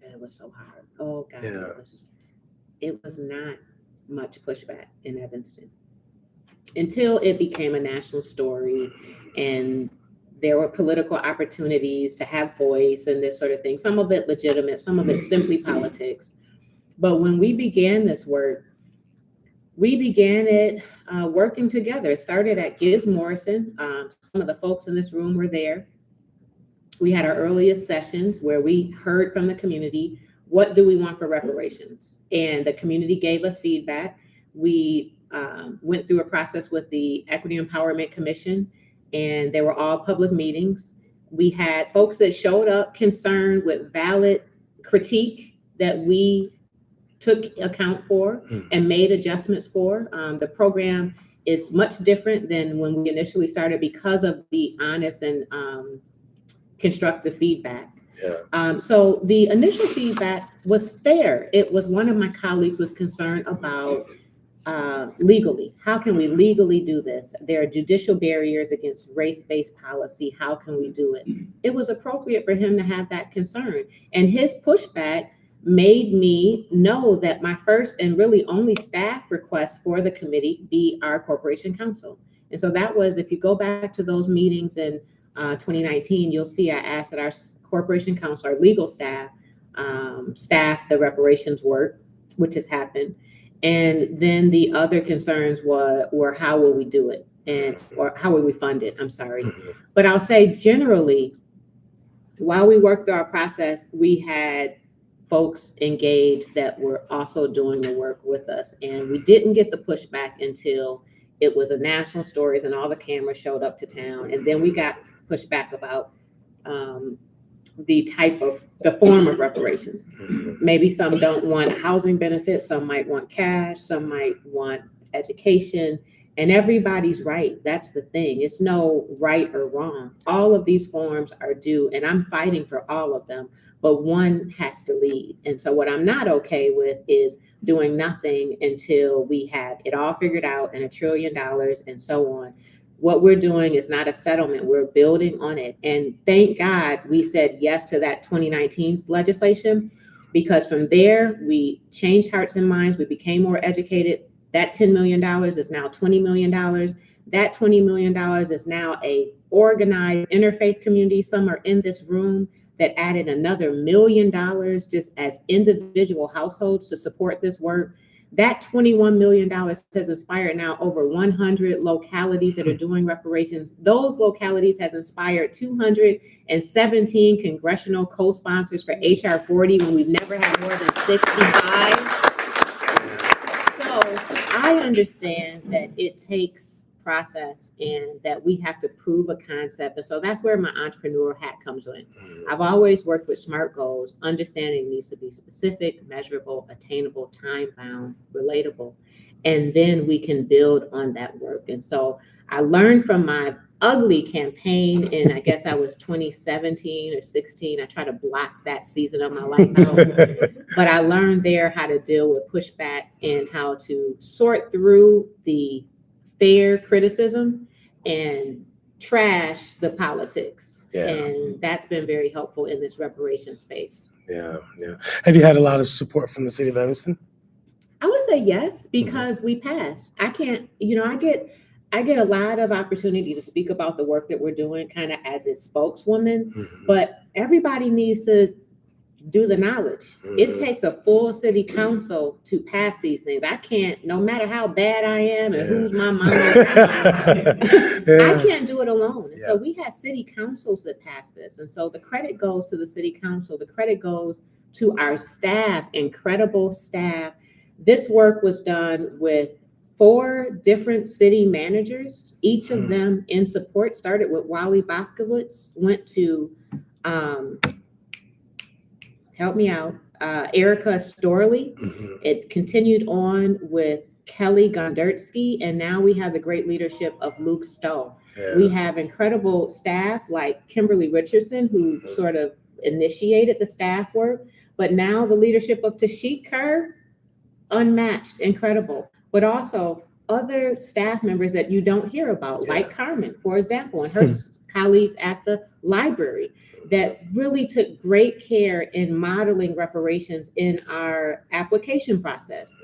it was so hard. Oh God, it was not much pushback in Evanston until it became a national story and there were political opportunities to have voice and this sort of thing. Some of it legitimate, some of it simply politics. But when we began this work, we began it working together. It started at Gibbs Morrison. Some of the folks in this room were there. We had our earliest sessions where we heard from the community, what do we want for reparations? And the community gave us feedback. We went through a process with the Equity Empowerment Commission, and they were all public meetings. We had folks that showed up concerned with valid critique that we took account for and made adjustments for. The program is much different than when we initially started because of the honest and constructive feedback. So the initial feedback was fair. It was one of my colleagues was concerned about legally. How can we legally do this? There are judicial barriers against race-based policy. How can we do it? It was appropriate for him to have that concern. And his pushback made me know that my first and really only staff request for the committee be our corporation counsel. And so that was, if you go back to those meetings in 2019, you'll see I asked that our corporation counsel, our legal staff, staff the reparations work, which has happened. And then the other concerns were how will we do it? Or how will we fund it? I'm sorry. But I'll say generally, while we worked through our process, we had folks engaged that were also doing the work with us. And we didn't get the pushback until it was a national stories and all the cameras showed up to town. And then we got pushback about the form of reparations. Maybe some don't want housing benefits, some might want cash, some might want education, and everybody's right. That's the thing. It's no right or wrong. All of these forms are due, and I'm fighting for all of them, but one has to lead. And so what I'm not okay with is doing nothing until we have it all figured out and $1 trillion and so on. What we're doing is not a settlement. We're building on it. And thank God we said yes to that 2019 legislation, because from there, we changed hearts and minds. We became more educated. That $10 million is now $20 million. That $20 million is now a organized interfaith community. Some are in this room that added another $1 million just as individual households to support this work. That $21 million has inspired now over 100 localities that are doing reparations. Those localities has inspired 217 congressional co-sponsors for HR 40 when we've never had more than 65. So I understand that it takes process and that we have to prove a concept. And so that's where my entrepreneurial hat comes in. I've always worked with SMART goals. Understanding needs to be specific, measurable, attainable, time-bound, relatable, and then we can build on that work. And so I learned from my ugly campaign, and I guess I was 2017 or 16. I try to block that season of my life out. But I learned there how to deal with pushback and how to sort through the fair criticism and trash the politics. Yeah. And that's been very helpful in this reparation space. Yeah. Have you had a lot of support from the city of Evanston? I would say yes, because we passed. I can't, I get a lot of opportunity to speak about the work that we're doing kind of as a spokeswoman, but everybody needs to do the knowledge. It takes a full city council to pass these things. I can't, no matter how bad I am and who's my mom, I can't do it alone. And so we had city councils that passed this. And so the credit goes to the city council. The credit goes to our staff, incredible staff. This work was done with 4 different city managers, each of them in support. Started with Wally Bobkowitz, went to, help me out, Erica Storley. It continued on with Kelly Gondertsky, and now we have the great leadership of Luke Stowe. We have incredible staff like Kimberly Richardson, who sort of initiated the staff work, but now the leadership of Tashik Kerr, unmatched, incredible, but also other staff members that you don't hear about, like Carmen, for example, and her colleagues at the library that really took great care in modeling reparations in our application process,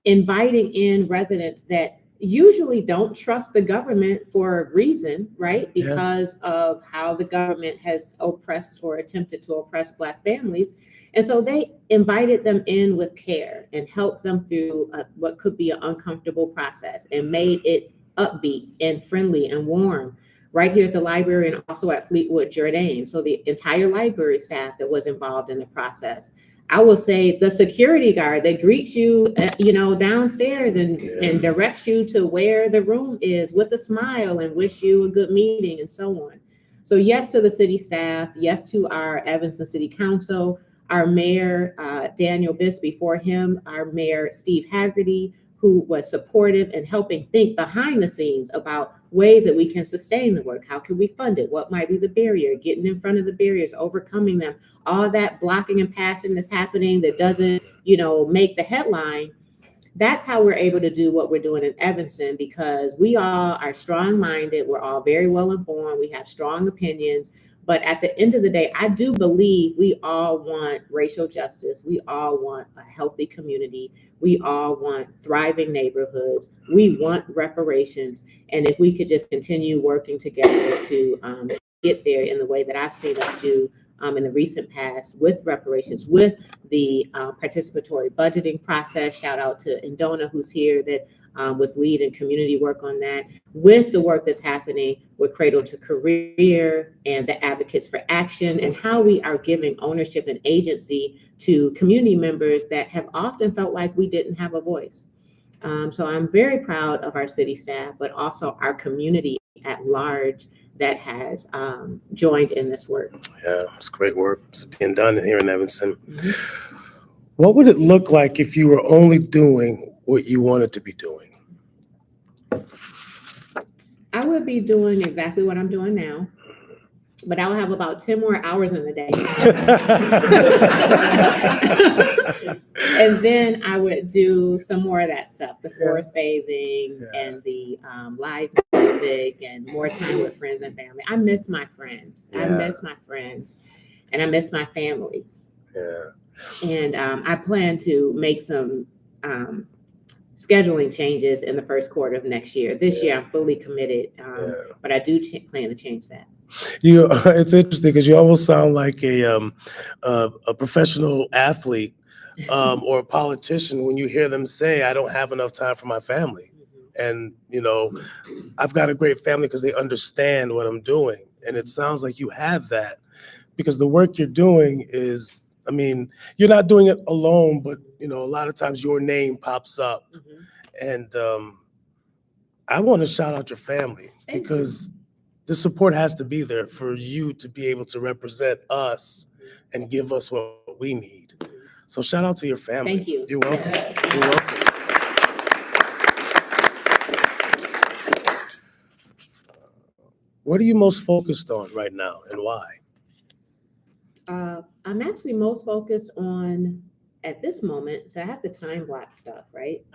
inviting in residents that usually don't trust the government for a reason, right? Because of how the government has oppressed or attempted to oppress Black families. And so they invited them in with care and helped them through what could be an uncomfortable process and made it upbeat and friendly and warm right here at the library and also at Fleetwood Jourdain. So the entire library staff that was involved in the process. I will say the security guard that greets you, downstairs and directs you to where the room is with a smile and wish you a good meeting and so on. So yes to the city staff, yes to our Evanston City Council, our mayor, Daniel Biss, before him, our mayor, Steve Haggerty, who was supportive and helping think behind the scenes about ways that we can sustain the work. How can we fund it? What might be the barrier? Getting in front of the barriers, overcoming them, all that blocking and passing that's happening that doesn't, make the headline. That's how we're able to do what we're doing in Evanston, because we all are strong-minded. We're all very well informed. We have strong opinions. But at the end of the day, I do believe we all want racial justice. We all want a healthy community. We all want thriving neighborhoods. We want reparations. And if we could just continue working together to get there in the way that I've seen us do in the recent past with reparations, with the participatory budgeting process. Shout out to Indona, who's here, that was leading community work on that, with the work that's happening with Cradle to Career and the Advocates for Action, and how we are giving ownership and agency to community members that have often felt like we didn't have a voice. So I'm very proud of our city staff, but also our community at large that has joined in this work. Yeah, it's great work. It's being done here in Evanston. What would it look like if you were only doing what you wanted to be doing? I would be doing exactly what I'm doing now, but I'll have about 10 more hours in the day. And then I would do some more of that stuff, the forest bathing and the live music and more time with friends and family. I miss my friends. I miss my friends and I miss my family. And I plan to make some scheduling changes in the first quarter of next year. This year, I'm fully committed, but I do plan to change that. It's interesting because you almost sound like a professional athlete or a politician when you hear them say, "I don't have enough time for my family." And, I've got a great family because they understand what I'm doing. And it sounds like you have that because the work you're doing is, you're not doing it alone, but, a lot of times your name pops up. And I want to shout out your family because the support has to be there for you to be able to represent us and give us what we need. So shout out to your family. Thank you. You're welcome. You're welcome. What are you most focused on right now and why? I'm actually most focused on, at this moment, so I have the time block stuff, right?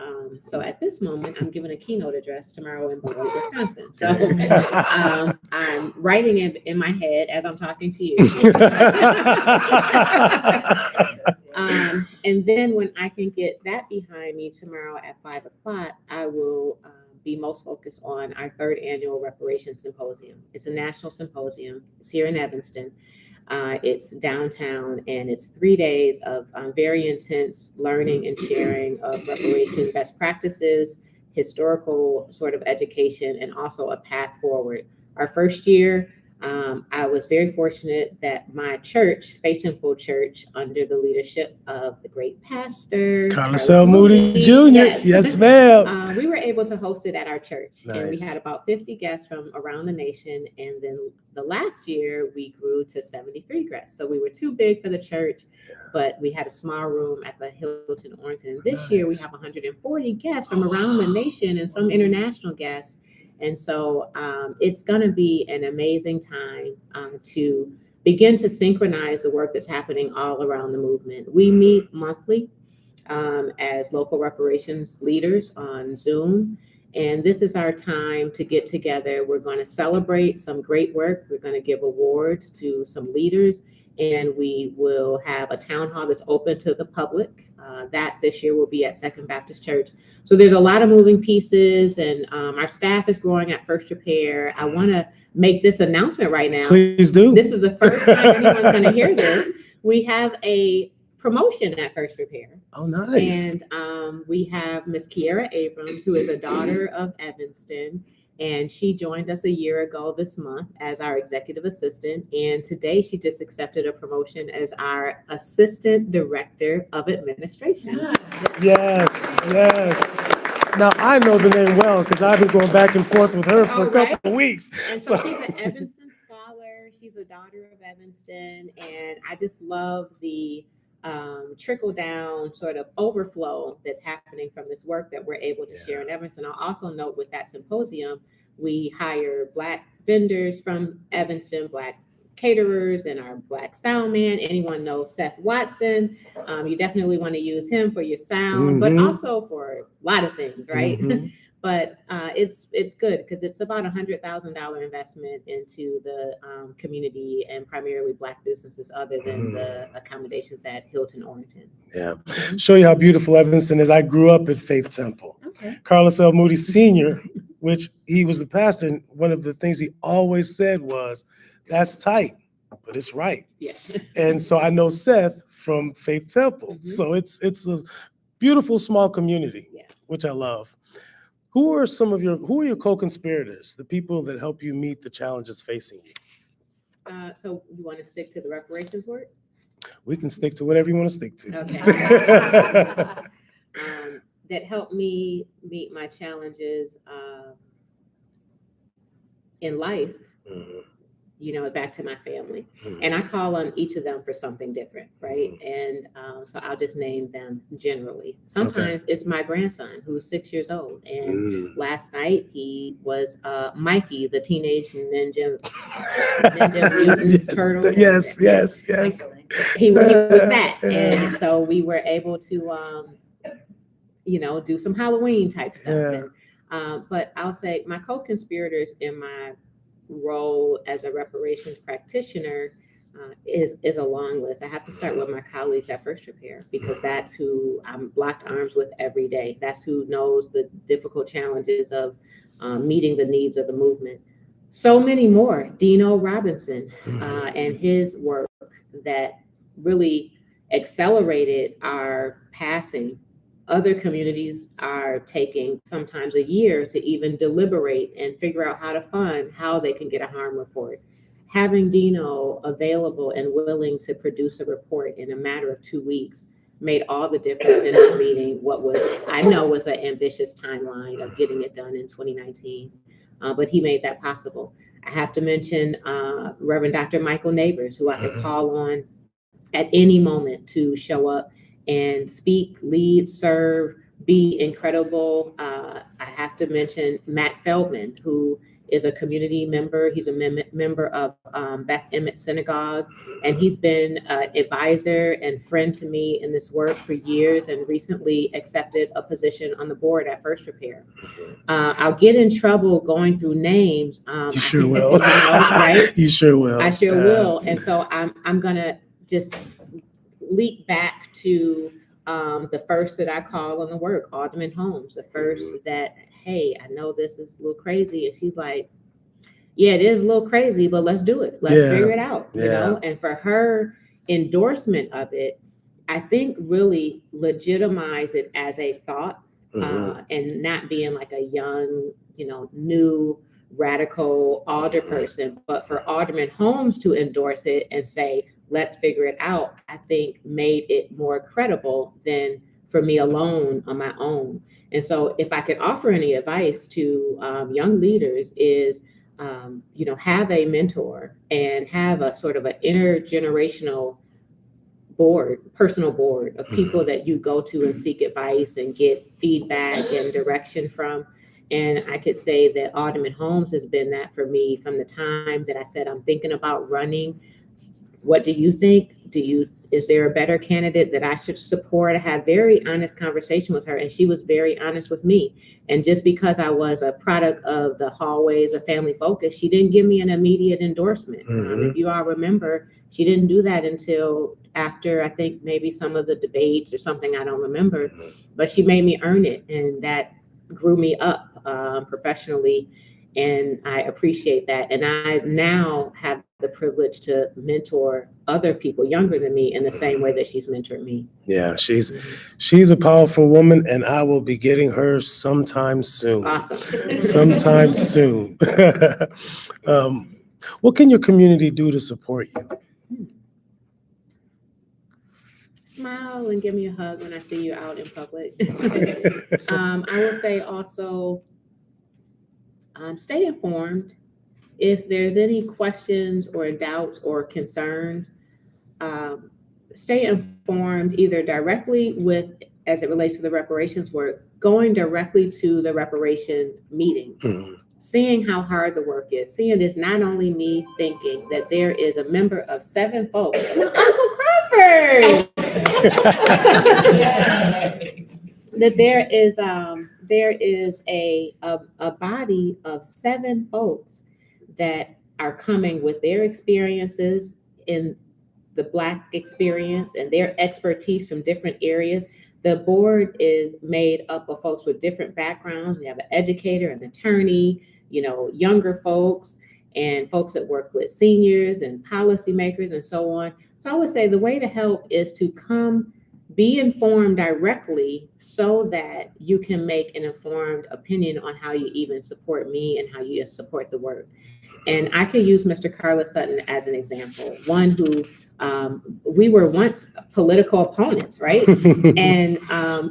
So at this moment, I'm giving a keynote address tomorrow in Beloit, Wisconsin. So I'm writing it in my head as I'm talking to you. And then when I can get that behind me tomorrow at 5 o'clock, I will be most focused on our 3rd annual Reparations Symposium. It's a national symposium. It's here in Evanston. It's downtown, and it's 3 days of very intense learning and sharing of reparation best practices, historical sort of education, and also a path forward. Our first year, I was very fortunate that my church, Faith Temple Church, under the leadership of the great pastor, Carlos L. Moody Jr. Yes, ma'am. We were able to host it at our church. Nice. And we had about 50 guests from around the nation. And then the last year we grew to 73 guests. So we were too big for the church, but we had a small room at the Hilton Orrington. And this year we have 140 guests from around the nation and some international guests. And so it's going to be an amazing time to begin to synchronize the work that's happening all around the movement. We meet monthly as local reparations leaders on Zoom. And this is our time to get together. We're going to celebrate some great work. We're going to give awards to some leaders. And we will have a town hall that's open to the public. That this year will be at Second Baptist Church. So there's a lot of moving pieces, and our staff is growing at FirstRepair. I want to make this announcement right now. Please do. This is the first time anyone's going to hear this. We have a promotion at FirstRepair. Oh, nice. And we have Miss Kiera Abrams, who is a daughter of Evanston. And she joined us a year ago this month as our executive assistant. And today she just accepted a promotion as our assistant director of administration. Yes, yes. Now I know the name well because I've been going back and forth with her for a couple of weeks. And so she's an Evanston scholar. She's a daughter of Evanston. And I just love the trickle down sort of overflow that's happening from this work that we're able to share in Evanston. I'll also note with that symposium, we hire Black vendors from Evanston, Black caterers, and our Black sound man. Anyone knows Seth Watson? You definitely want to use him for your sound, but also for a lot of things, right? But it's good because it's about $100,000 investment into the community and primarily Black businesses other than the accommodations at Hilton Orrington. Yeah. Show you how beautiful Evanston is. I grew up at Faith Temple. Okay. Carlos L. Moody Sr., which he was the pastor, and one of the things he always said was, "That's tight, but it's right." Yeah. And so I know Seth from Faith Temple. So it's a beautiful small community, which I love. Who are your co-conspirators, the people that help you meet the challenges facing you? So you want to stick to the reparations work? We can stick to whatever you want to stick to. Okay. That helped me meet my challenges in life, back to my family. And I call on each of them for something different, right? And so I'll just name them generally. Sometimes it's my grandson who's 6 years old. And last night he was Mikey, the teenage ninja mutant turtle. Yes. He was that. And so we were able to, do some Halloween type stuff. But I'll say my co-conspirators in my role as a reparations practitioner is a long list. I have to start with my colleagues at FirstRepair because that's who I'm locked arms with every day. That's who knows the difficult challenges of meeting the needs of the movement. So many more. Dino Robinson and his work that really accelerated our passing. Other communities are taking sometimes a year to even deliberate and figure out how to fund how they can get a harm report. Having Dino available and willing to produce a report in a matter of 2 weeks made all the difference in this meeting. What was, I know, was an ambitious timeline of getting it done in 2019, but he made that possible. I have to mention Reverend Dr. Michael Neighbors, who I could call on at any moment to show up and speak, lead, serve, be incredible. I have to mention Matt Feldman, who is a community member. He's a member of Beth Emmet Synagogue, and he's been an advisor and friend to me in this work for years, and recently accepted a position on the board at FirstRepair. I'll get in trouble going through names. You sure will. Right? You sure will. I sure will. And so I'm gonna just leap back to the first that I call on the work, Alderman Holmes, the first that, hey, I know this is a little crazy. And she's like, yeah, it is a little crazy, but let's do it. Let's figure it out, you know? And for her endorsement of it, I think really legitimize it as a thought and not being like a young, you know, new radical alder person, but for Alderman Holmes to endorse it and say, let's figure it out, I think made it more credible than for me alone on my own. And so if I could offer any advice to young leaders is, you know, have a mentor and have a sort of an intergenerational board, personal board of people that you go to and seek advice and get feedback and direction from. And I could say that Alderman Holmes has been that for me from the time that I said, I'm thinking about running. What do you think? Is there a better candidate that I should support? I had very honest conversation with her, and she was very honest with me. And just because I was a product of the hallways of Family Focus, she didn't give me an immediate endorsement. If you all remember, she didn't do that until after, I think maybe some of the debates or something, I don't remember, but she made me earn it. And that grew me up professionally. And I appreciate that. And I now have the privilege to mentor other people younger than me in the same way that she's mentored me. Yeah, she's a powerful woman, and I will be getting her sometime soon. Awesome. Sometime soon. What can your community do to support you? Smile and give me a hug when I see you out in public. I will say also, stay informed. If there's any questions or doubts or concerns, stay informed either directly with, as it relates to the reparations work, going directly to the reparation meeting, seeing how hard the work is, seeing it's not only me thinking that there is a member of 7 folks, Uncle Crawford, that there is a body of 7 folks that are coming with their experiences in the Black experience and their expertise from different areas. The board is made up of folks with different backgrounds. We have an educator, an attorney, you know, younger folks, and folks that work with seniors and policymakers and so on. So I would say the way to help is to come be informed directly so that you can make an informed opinion on how you even support me and how you support the work. And I could use Mr. Carlos Sutton as an example, one who we were once political opponents, right? And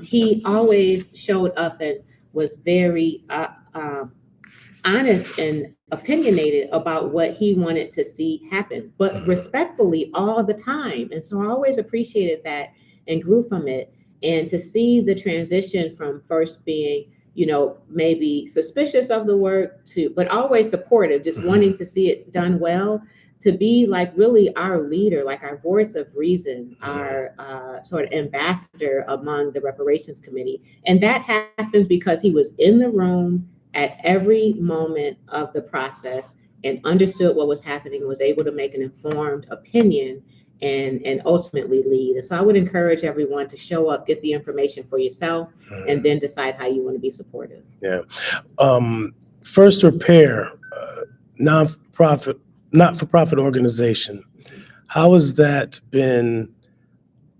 he always showed up and was very honest and opinionated about what he wanted to see happen, but respectfully all the time. And so I always appreciated that and grew from it. And to see the transition from first being, you know, maybe suspicious of the work to, but always supportive, just wanting to see it done well, to be like really our leader, like our voice of reason, our sort of ambassador among the reparations committee. And that happens because he was in the room at every moment of the process and understood what was happening, was able to make an informed opinion and ultimately lead. And so I would encourage everyone to show up, get the information for yourself, and then decide how you want to be supportive. Yeah. FirstRepair, not-for-profit organization. How has that been?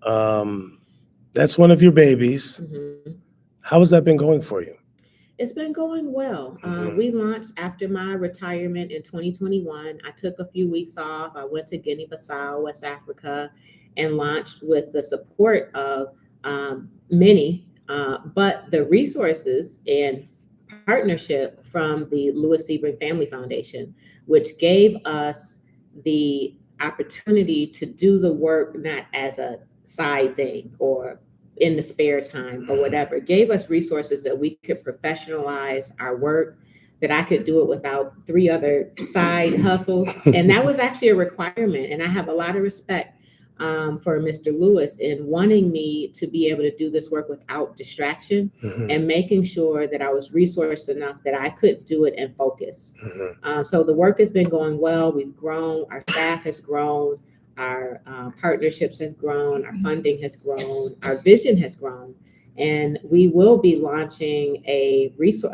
That's one of your babies. Mhm. How has that been going for you? It's been going well. We launched after my retirement in 2021. I took a few weeks off. I went to Guinea-Bissau, West Africa, and launched with the support of many, but the resources and partnership from the Lewis Sebring Family Foundation, which gave us the opportunity to do the work not as a side thing or in the spare time or whatever, gave us resources that we could professionalize our work, that I could do it without 3 other side hustles. And that was actually a requirement. And I have a lot of respect for Mr. Lewis in wanting me to be able to do this work without distraction and making sure that I was resourced enough that I could do it and focus. So the work has been going well. We've grown, our staff has grown, our partnerships have grown, our funding has grown, our vision has grown. And we will be launching a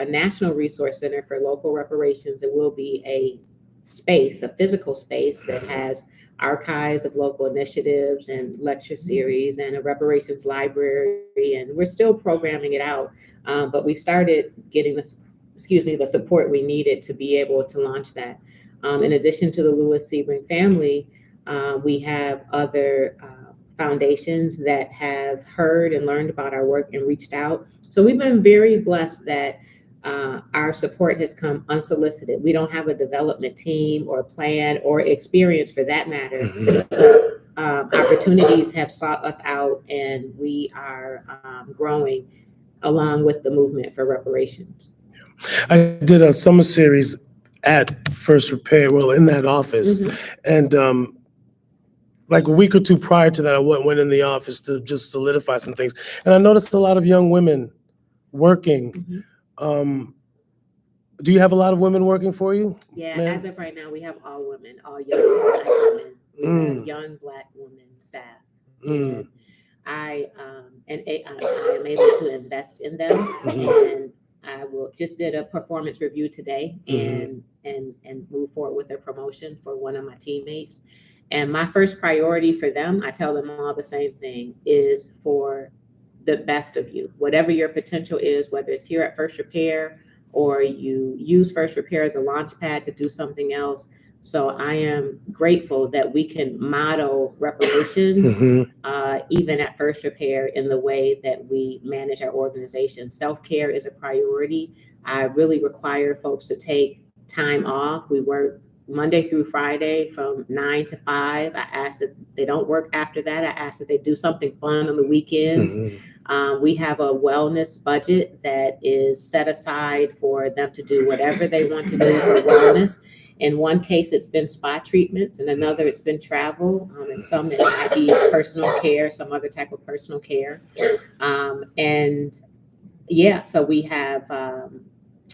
national resource center for local reparations. It will be a space, a physical space that has archives of local initiatives and lecture series and a reparations library. And we're still programming it out, but we started getting the support we needed to be able to launch that. In addition to the Lewis Sebring family, we have other foundations that have heard and learned about our work and reached out. So we've been very blessed that our support has come unsolicited. We don't have a development team or plan or experience for that matter. Opportunities have sought us out, and we are growing along with the movement for reparations. I did a summer series at FirstRepair, well, in that office. And like a week or 2 prior to that, I went in the office to just solidify some things. And I noticed a lot of young women working. Do you have a lot of women working for you? Yeah, ma'am? As of right now, we have all women, all young Black women. We have young Black women staff. And I am able to invest in them, and I did a performance review today and move forward with a promotion for one of my teammates. And my first priority for them, I tell them all the same thing, is for the best of you. Whatever your potential is, whether it's here at FirstRepair or you use FirstRepair as a launch pad to do something else. So I am grateful that we can model reparations even at FirstRepair in the way that we manage our organization. Self-care is a priority. I really require folks to take time off. We work Monday through Friday from 9 to 5. I ask that they don't work after that. I ask that they do something fun on the weekends. We have a wellness budget that is set aside for them to do whatever they want to do for wellness. In one case, it's been spa treatments. In another, it's been travel. And some it might be personal care, some other type of personal care. So we have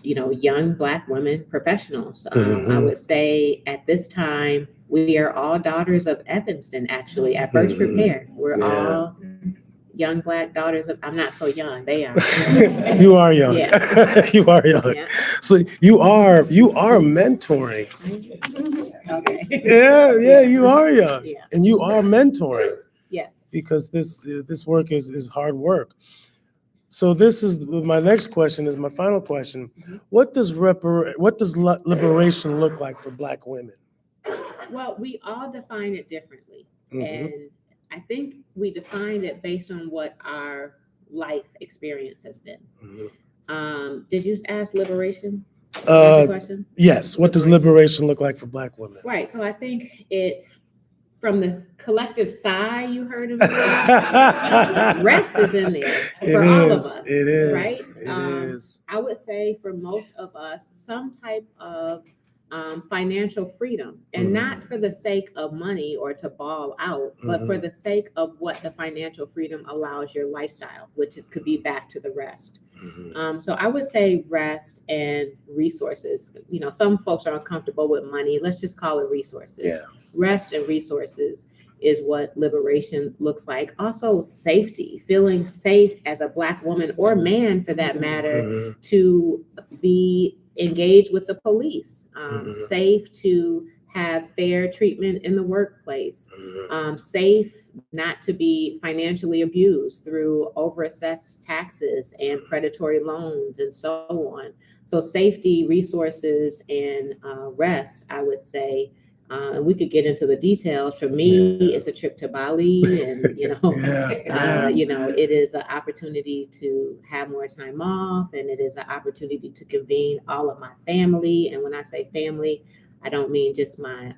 young Black women professionals. I would say at this time, we are all daughters of Evanston, actually, at FirstRepair. We're all young Black daughters of, I'm not so young, they are. You are young. Yeah. You are young. Yeah. So you are mentoring. Okay. Yeah, you are young. Yeah. And you are mentoring. Yes. Because this work is hard work. So this is my next question, is my final question. What does liberation look like for Black women? Well, we all define it differently. And I think we define it based on what our life experience has been. Did you ask liberation? Question? Yes. What does liberation look like for Black women? Right. So I think from the collective sigh you heard of me, rest is in there for all of us. It is. Right? It is. I would say for most of us, some type of financial freedom, and not for the sake of money or to ball out, but for the sake of what the financial freedom allows your lifestyle, which could be back to the rest. So I would say rest and resources. You know, some folks are uncomfortable with money. Let's just call it resources. Yeah. Rest and resources is what liberation looks like. Also safety, feeling safe as a Black woman or man for that matter, to be engaged with the police, safe to have fair treatment in the workplace, safe not to be financially abused through overassessed taxes and predatory loans and so on. So safety, resources, and rest, I would say. And we could get into the details. For me, it's a trip to Bali, and you know, it is an opportunity to have more time off, and it is an opportunity to convene all of my family. And when I say family, I don't mean just my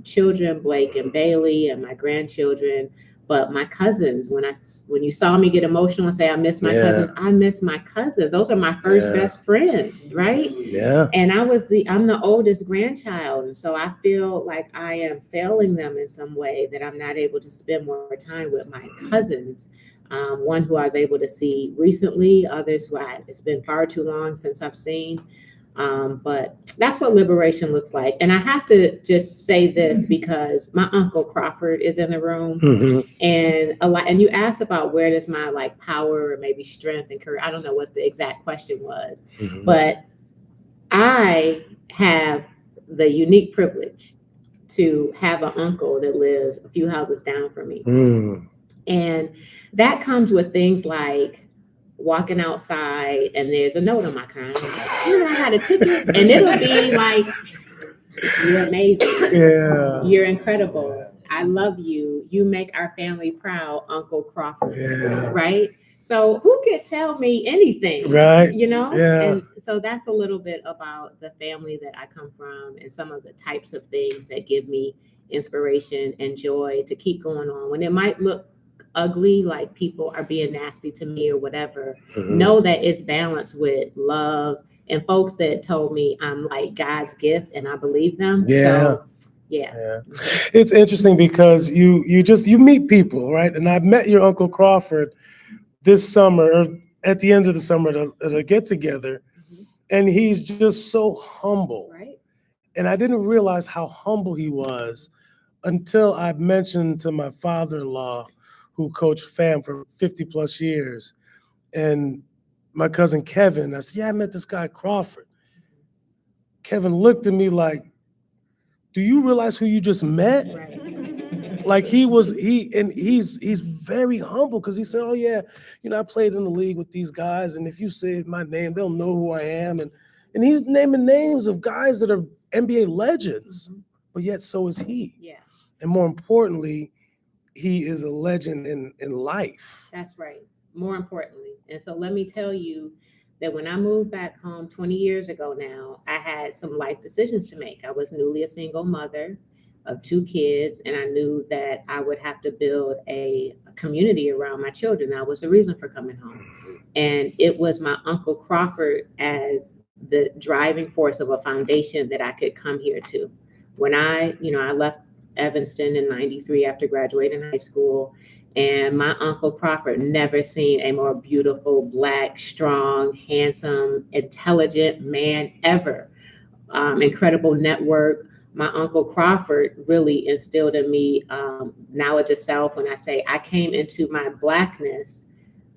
children, Blake and Bailey, and my grandchildren, but my cousins. When you saw me get emotional and say I miss my cousins, I miss my cousins. Those are my first best friends, right? Yeah. And I'm the oldest grandchild, and so I feel like I am failing them in some way, that I'm not able to spend more time with my cousins. One who I was able to see recently, others who it's been far too long since I've seen. But that's what liberation looks like. And I have to just say this because my Uncle Crawford is in the room, and you asked about where does my like power or maybe strength and courage. I don't know what the exact question was, but I have the unique privilege to have an uncle that lives a few houses down from me. And that comes with things like walking outside and there's a note on my car. I'm like, you know, I had a ticket, and it'll be like, you're amazing. Yeah. You're incredible. I love you. You make our family proud, Uncle Crawford. Yeah. Right? So who could tell me anything? Right. You know? Yeah. And so that's a little bit about the family that I come from and some of the types of things that give me inspiration and joy to keep going on. When it might look ugly, like people are being nasty to me or whatever, know that it's balanced with love, and folks that told me I'm like God's gift, and I believe them. So, yeah. It's interesting because you meet people, right? And I've met your Uncle Crawford this summer, or at the end of the summer at a get together, and he's just so humble. Right. And I didn't realize how humble he was until I mentioned to my father-in-law, who coached FAM for 50 plus years, and my cousin Kevin. I said, I met this guy Crawford. Kevin looked at me like, do you realize who you just met? Right. Like he's very humble, because he said, oh yeah, you know, I played in the league with these guys, and if you say my name, they'll know who I am. And he's naming names of guys that are NBA legends, but yet so is he. Yeah. And more importantly, he is a legend in life. That's right. More importantly. And so let me tell you that when I moved back home 20 years ago now, I had some life decisions to make. I was newly a single mother of 2 kids, and I knew that I would have to build a community around my children. That was the reason for coming home. And it was my Uncle Crawford as the driving force of a foundation that I could come here to. When I left Evanston in '93 after graduating high school, and my Uncle Crawford never seen a more beautiful, Black, strong, handsome, intelligent man ever. Incredible network. My Uncle Crawford really instilled in me knowledge of self. When I say I came into my Blackness,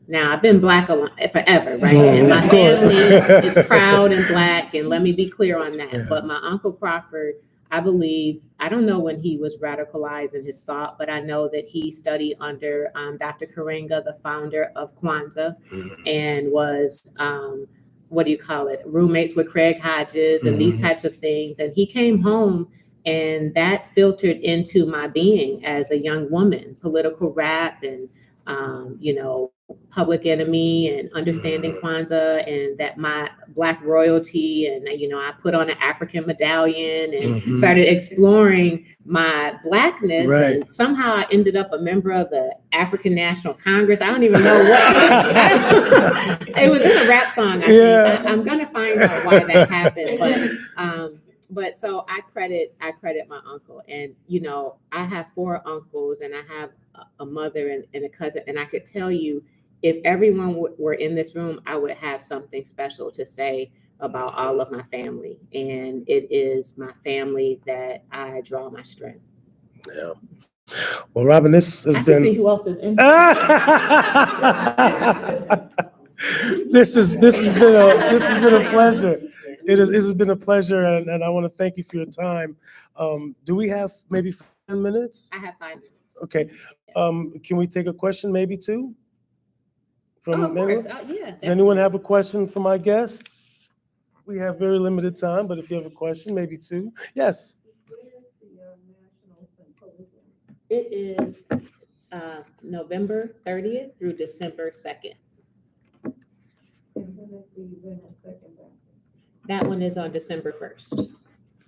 now I've been Black forever, right? And my family is proud and Black, and let me be clear on that. But my Uncle Crawford, I believe, I don't know when he was radicalized in his thought, but I know that he studied under Dr. Karenga, the founder of Kwanzaa, and was, roommates with Craig Hodges and these types of things. And he came home, and that filtered into my being as a young woman, political rap and, Public Enemy and understanding Kwanzaa, and that my Black royalty, and I put on an African medallion and started exploring my Blackness, and somehow I ended up a member of the African National Congress. I don't even know what it was in a rap song. I think I'm gonna find out why that happened, but But so I credit my uncle, and I have 4 uncles, and I have a mother and a cousin, and I could tell you, if everyone were in this room, I would have something special to say about all of my family, and it is my family that I draw my strength. Yeah. Well, Robin, this has I been. can see who else is in. This has been a pleasure. It has been a pleasure, and I want to thank you for your time. Do we have maybe 10 minutes? I have 5 minutes. Okay. Can we take a question, maybe 2? From Of course. anyone? Yeah. Does anyone have a question for my guest? We have very limited time, but if you have a question, maybe 2. Yes. It is November 30th through December 2nd. That one is on December 1st,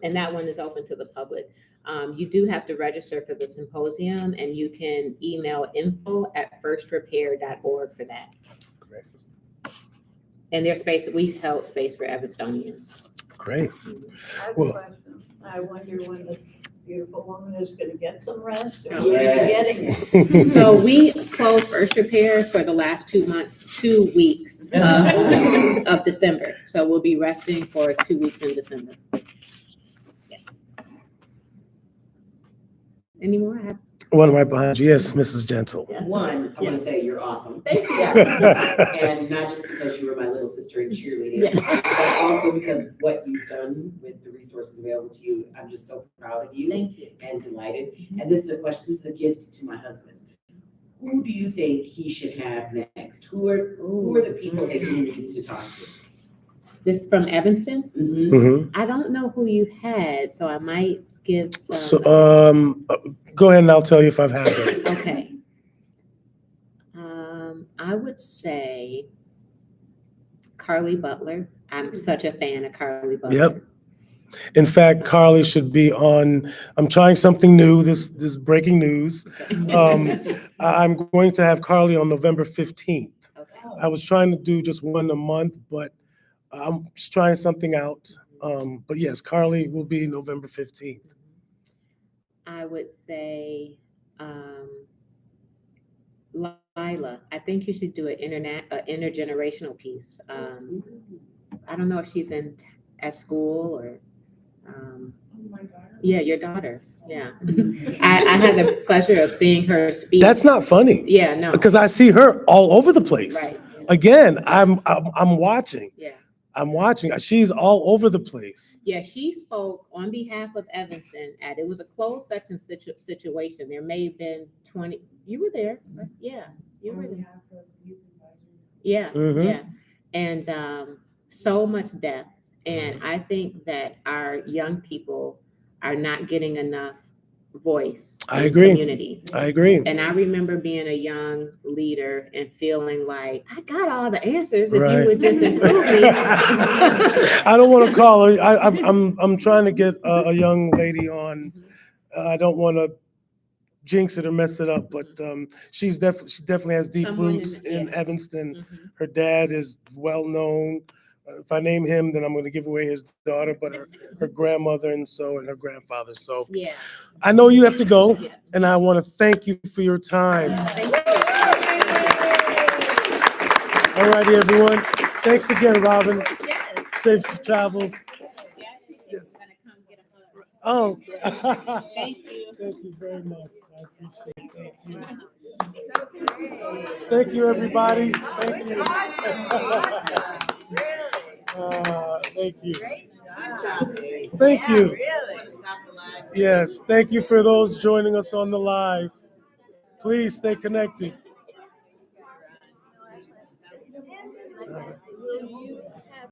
and that one is open to the public. You do have to register for the symposium, and you can email info@FirstRepair.org for that. Great. And there's space, we held space for Evanstonians. Great. I have Well- a question. I wonder when this beautiful woman is gonna get some rest, or Oh, when she's yes. getting it. So we closed First Repair for the last 2 weeks of December. So we'll be resting for 2 weeks in December. Yes. Any more? I have One right behind you. Yes, Mrs. Gentle. One, I want to say you're awesome. Thank you. And not just because you were my little sister and cheerleader, Yeah. but also because what you've done with the resources available to you. I'm just so proud of you Thank you. and delighted. And this is a question, this is a gift to my husband. Who do you think he should have next? Who are the people that he needs to talk to? This is from Evanston? Mhm. I don't know who you had, so I might give some. So, go ahead and I'll tell you if I've had it. Okay. I would say Carly Butler. I'm such a fan of Carly Butler. Yep. In fact, Carly should be on. I'm trying something new. This is breaking news. I'm going to have Carly on November 15th. Okay. I was trying to do just one a month, but I'm just trying something out. But yes, Carly will be November 15th. I would say Lila. I think you should do an intergenerational piece. I don't know if she's at school or. Yeah, your daughter. Yeah. I had the pleasure of seeing her speak. That's not funny. Yeah, no. Because I see her all over the place. Right. Again, I'm watching. Yeah. I'm watching. She's all over the place. Yeah, she spoke on behalf of Evanston it was a closed section situation. There may have been 20. You were there. Right? Yeah, you were there. Yeah, Mhm. yeah. And so much depth. And I think that our young people are not getting enough voice I in agree. community. I agree. And I remember being a young leader and feeling like I got all the answers if Right. you would just improve me. I don't want to call her. I'm trying to get a young lady on. I don't want to jinx it or mess it up, but she definitely has deep Someone roots in yeah. Evanston. Mhm. Her dad is well known. If I name him, then I'm going to give away his daughter, but her grandmother and her grandfather. So Yeah. I know you have to go, Yeah. and I want to thank you for your time. Thank you. All righty, everyone. Thanks again, Robin. Yes. Safe travels. Yes. Oh. Thank you. Thank you very much. I appreciate it. Thank you. Thank you, everybody. Thank you. Thank you. Thank you. Yes, thank you for those joining us on the live. Please stay connected.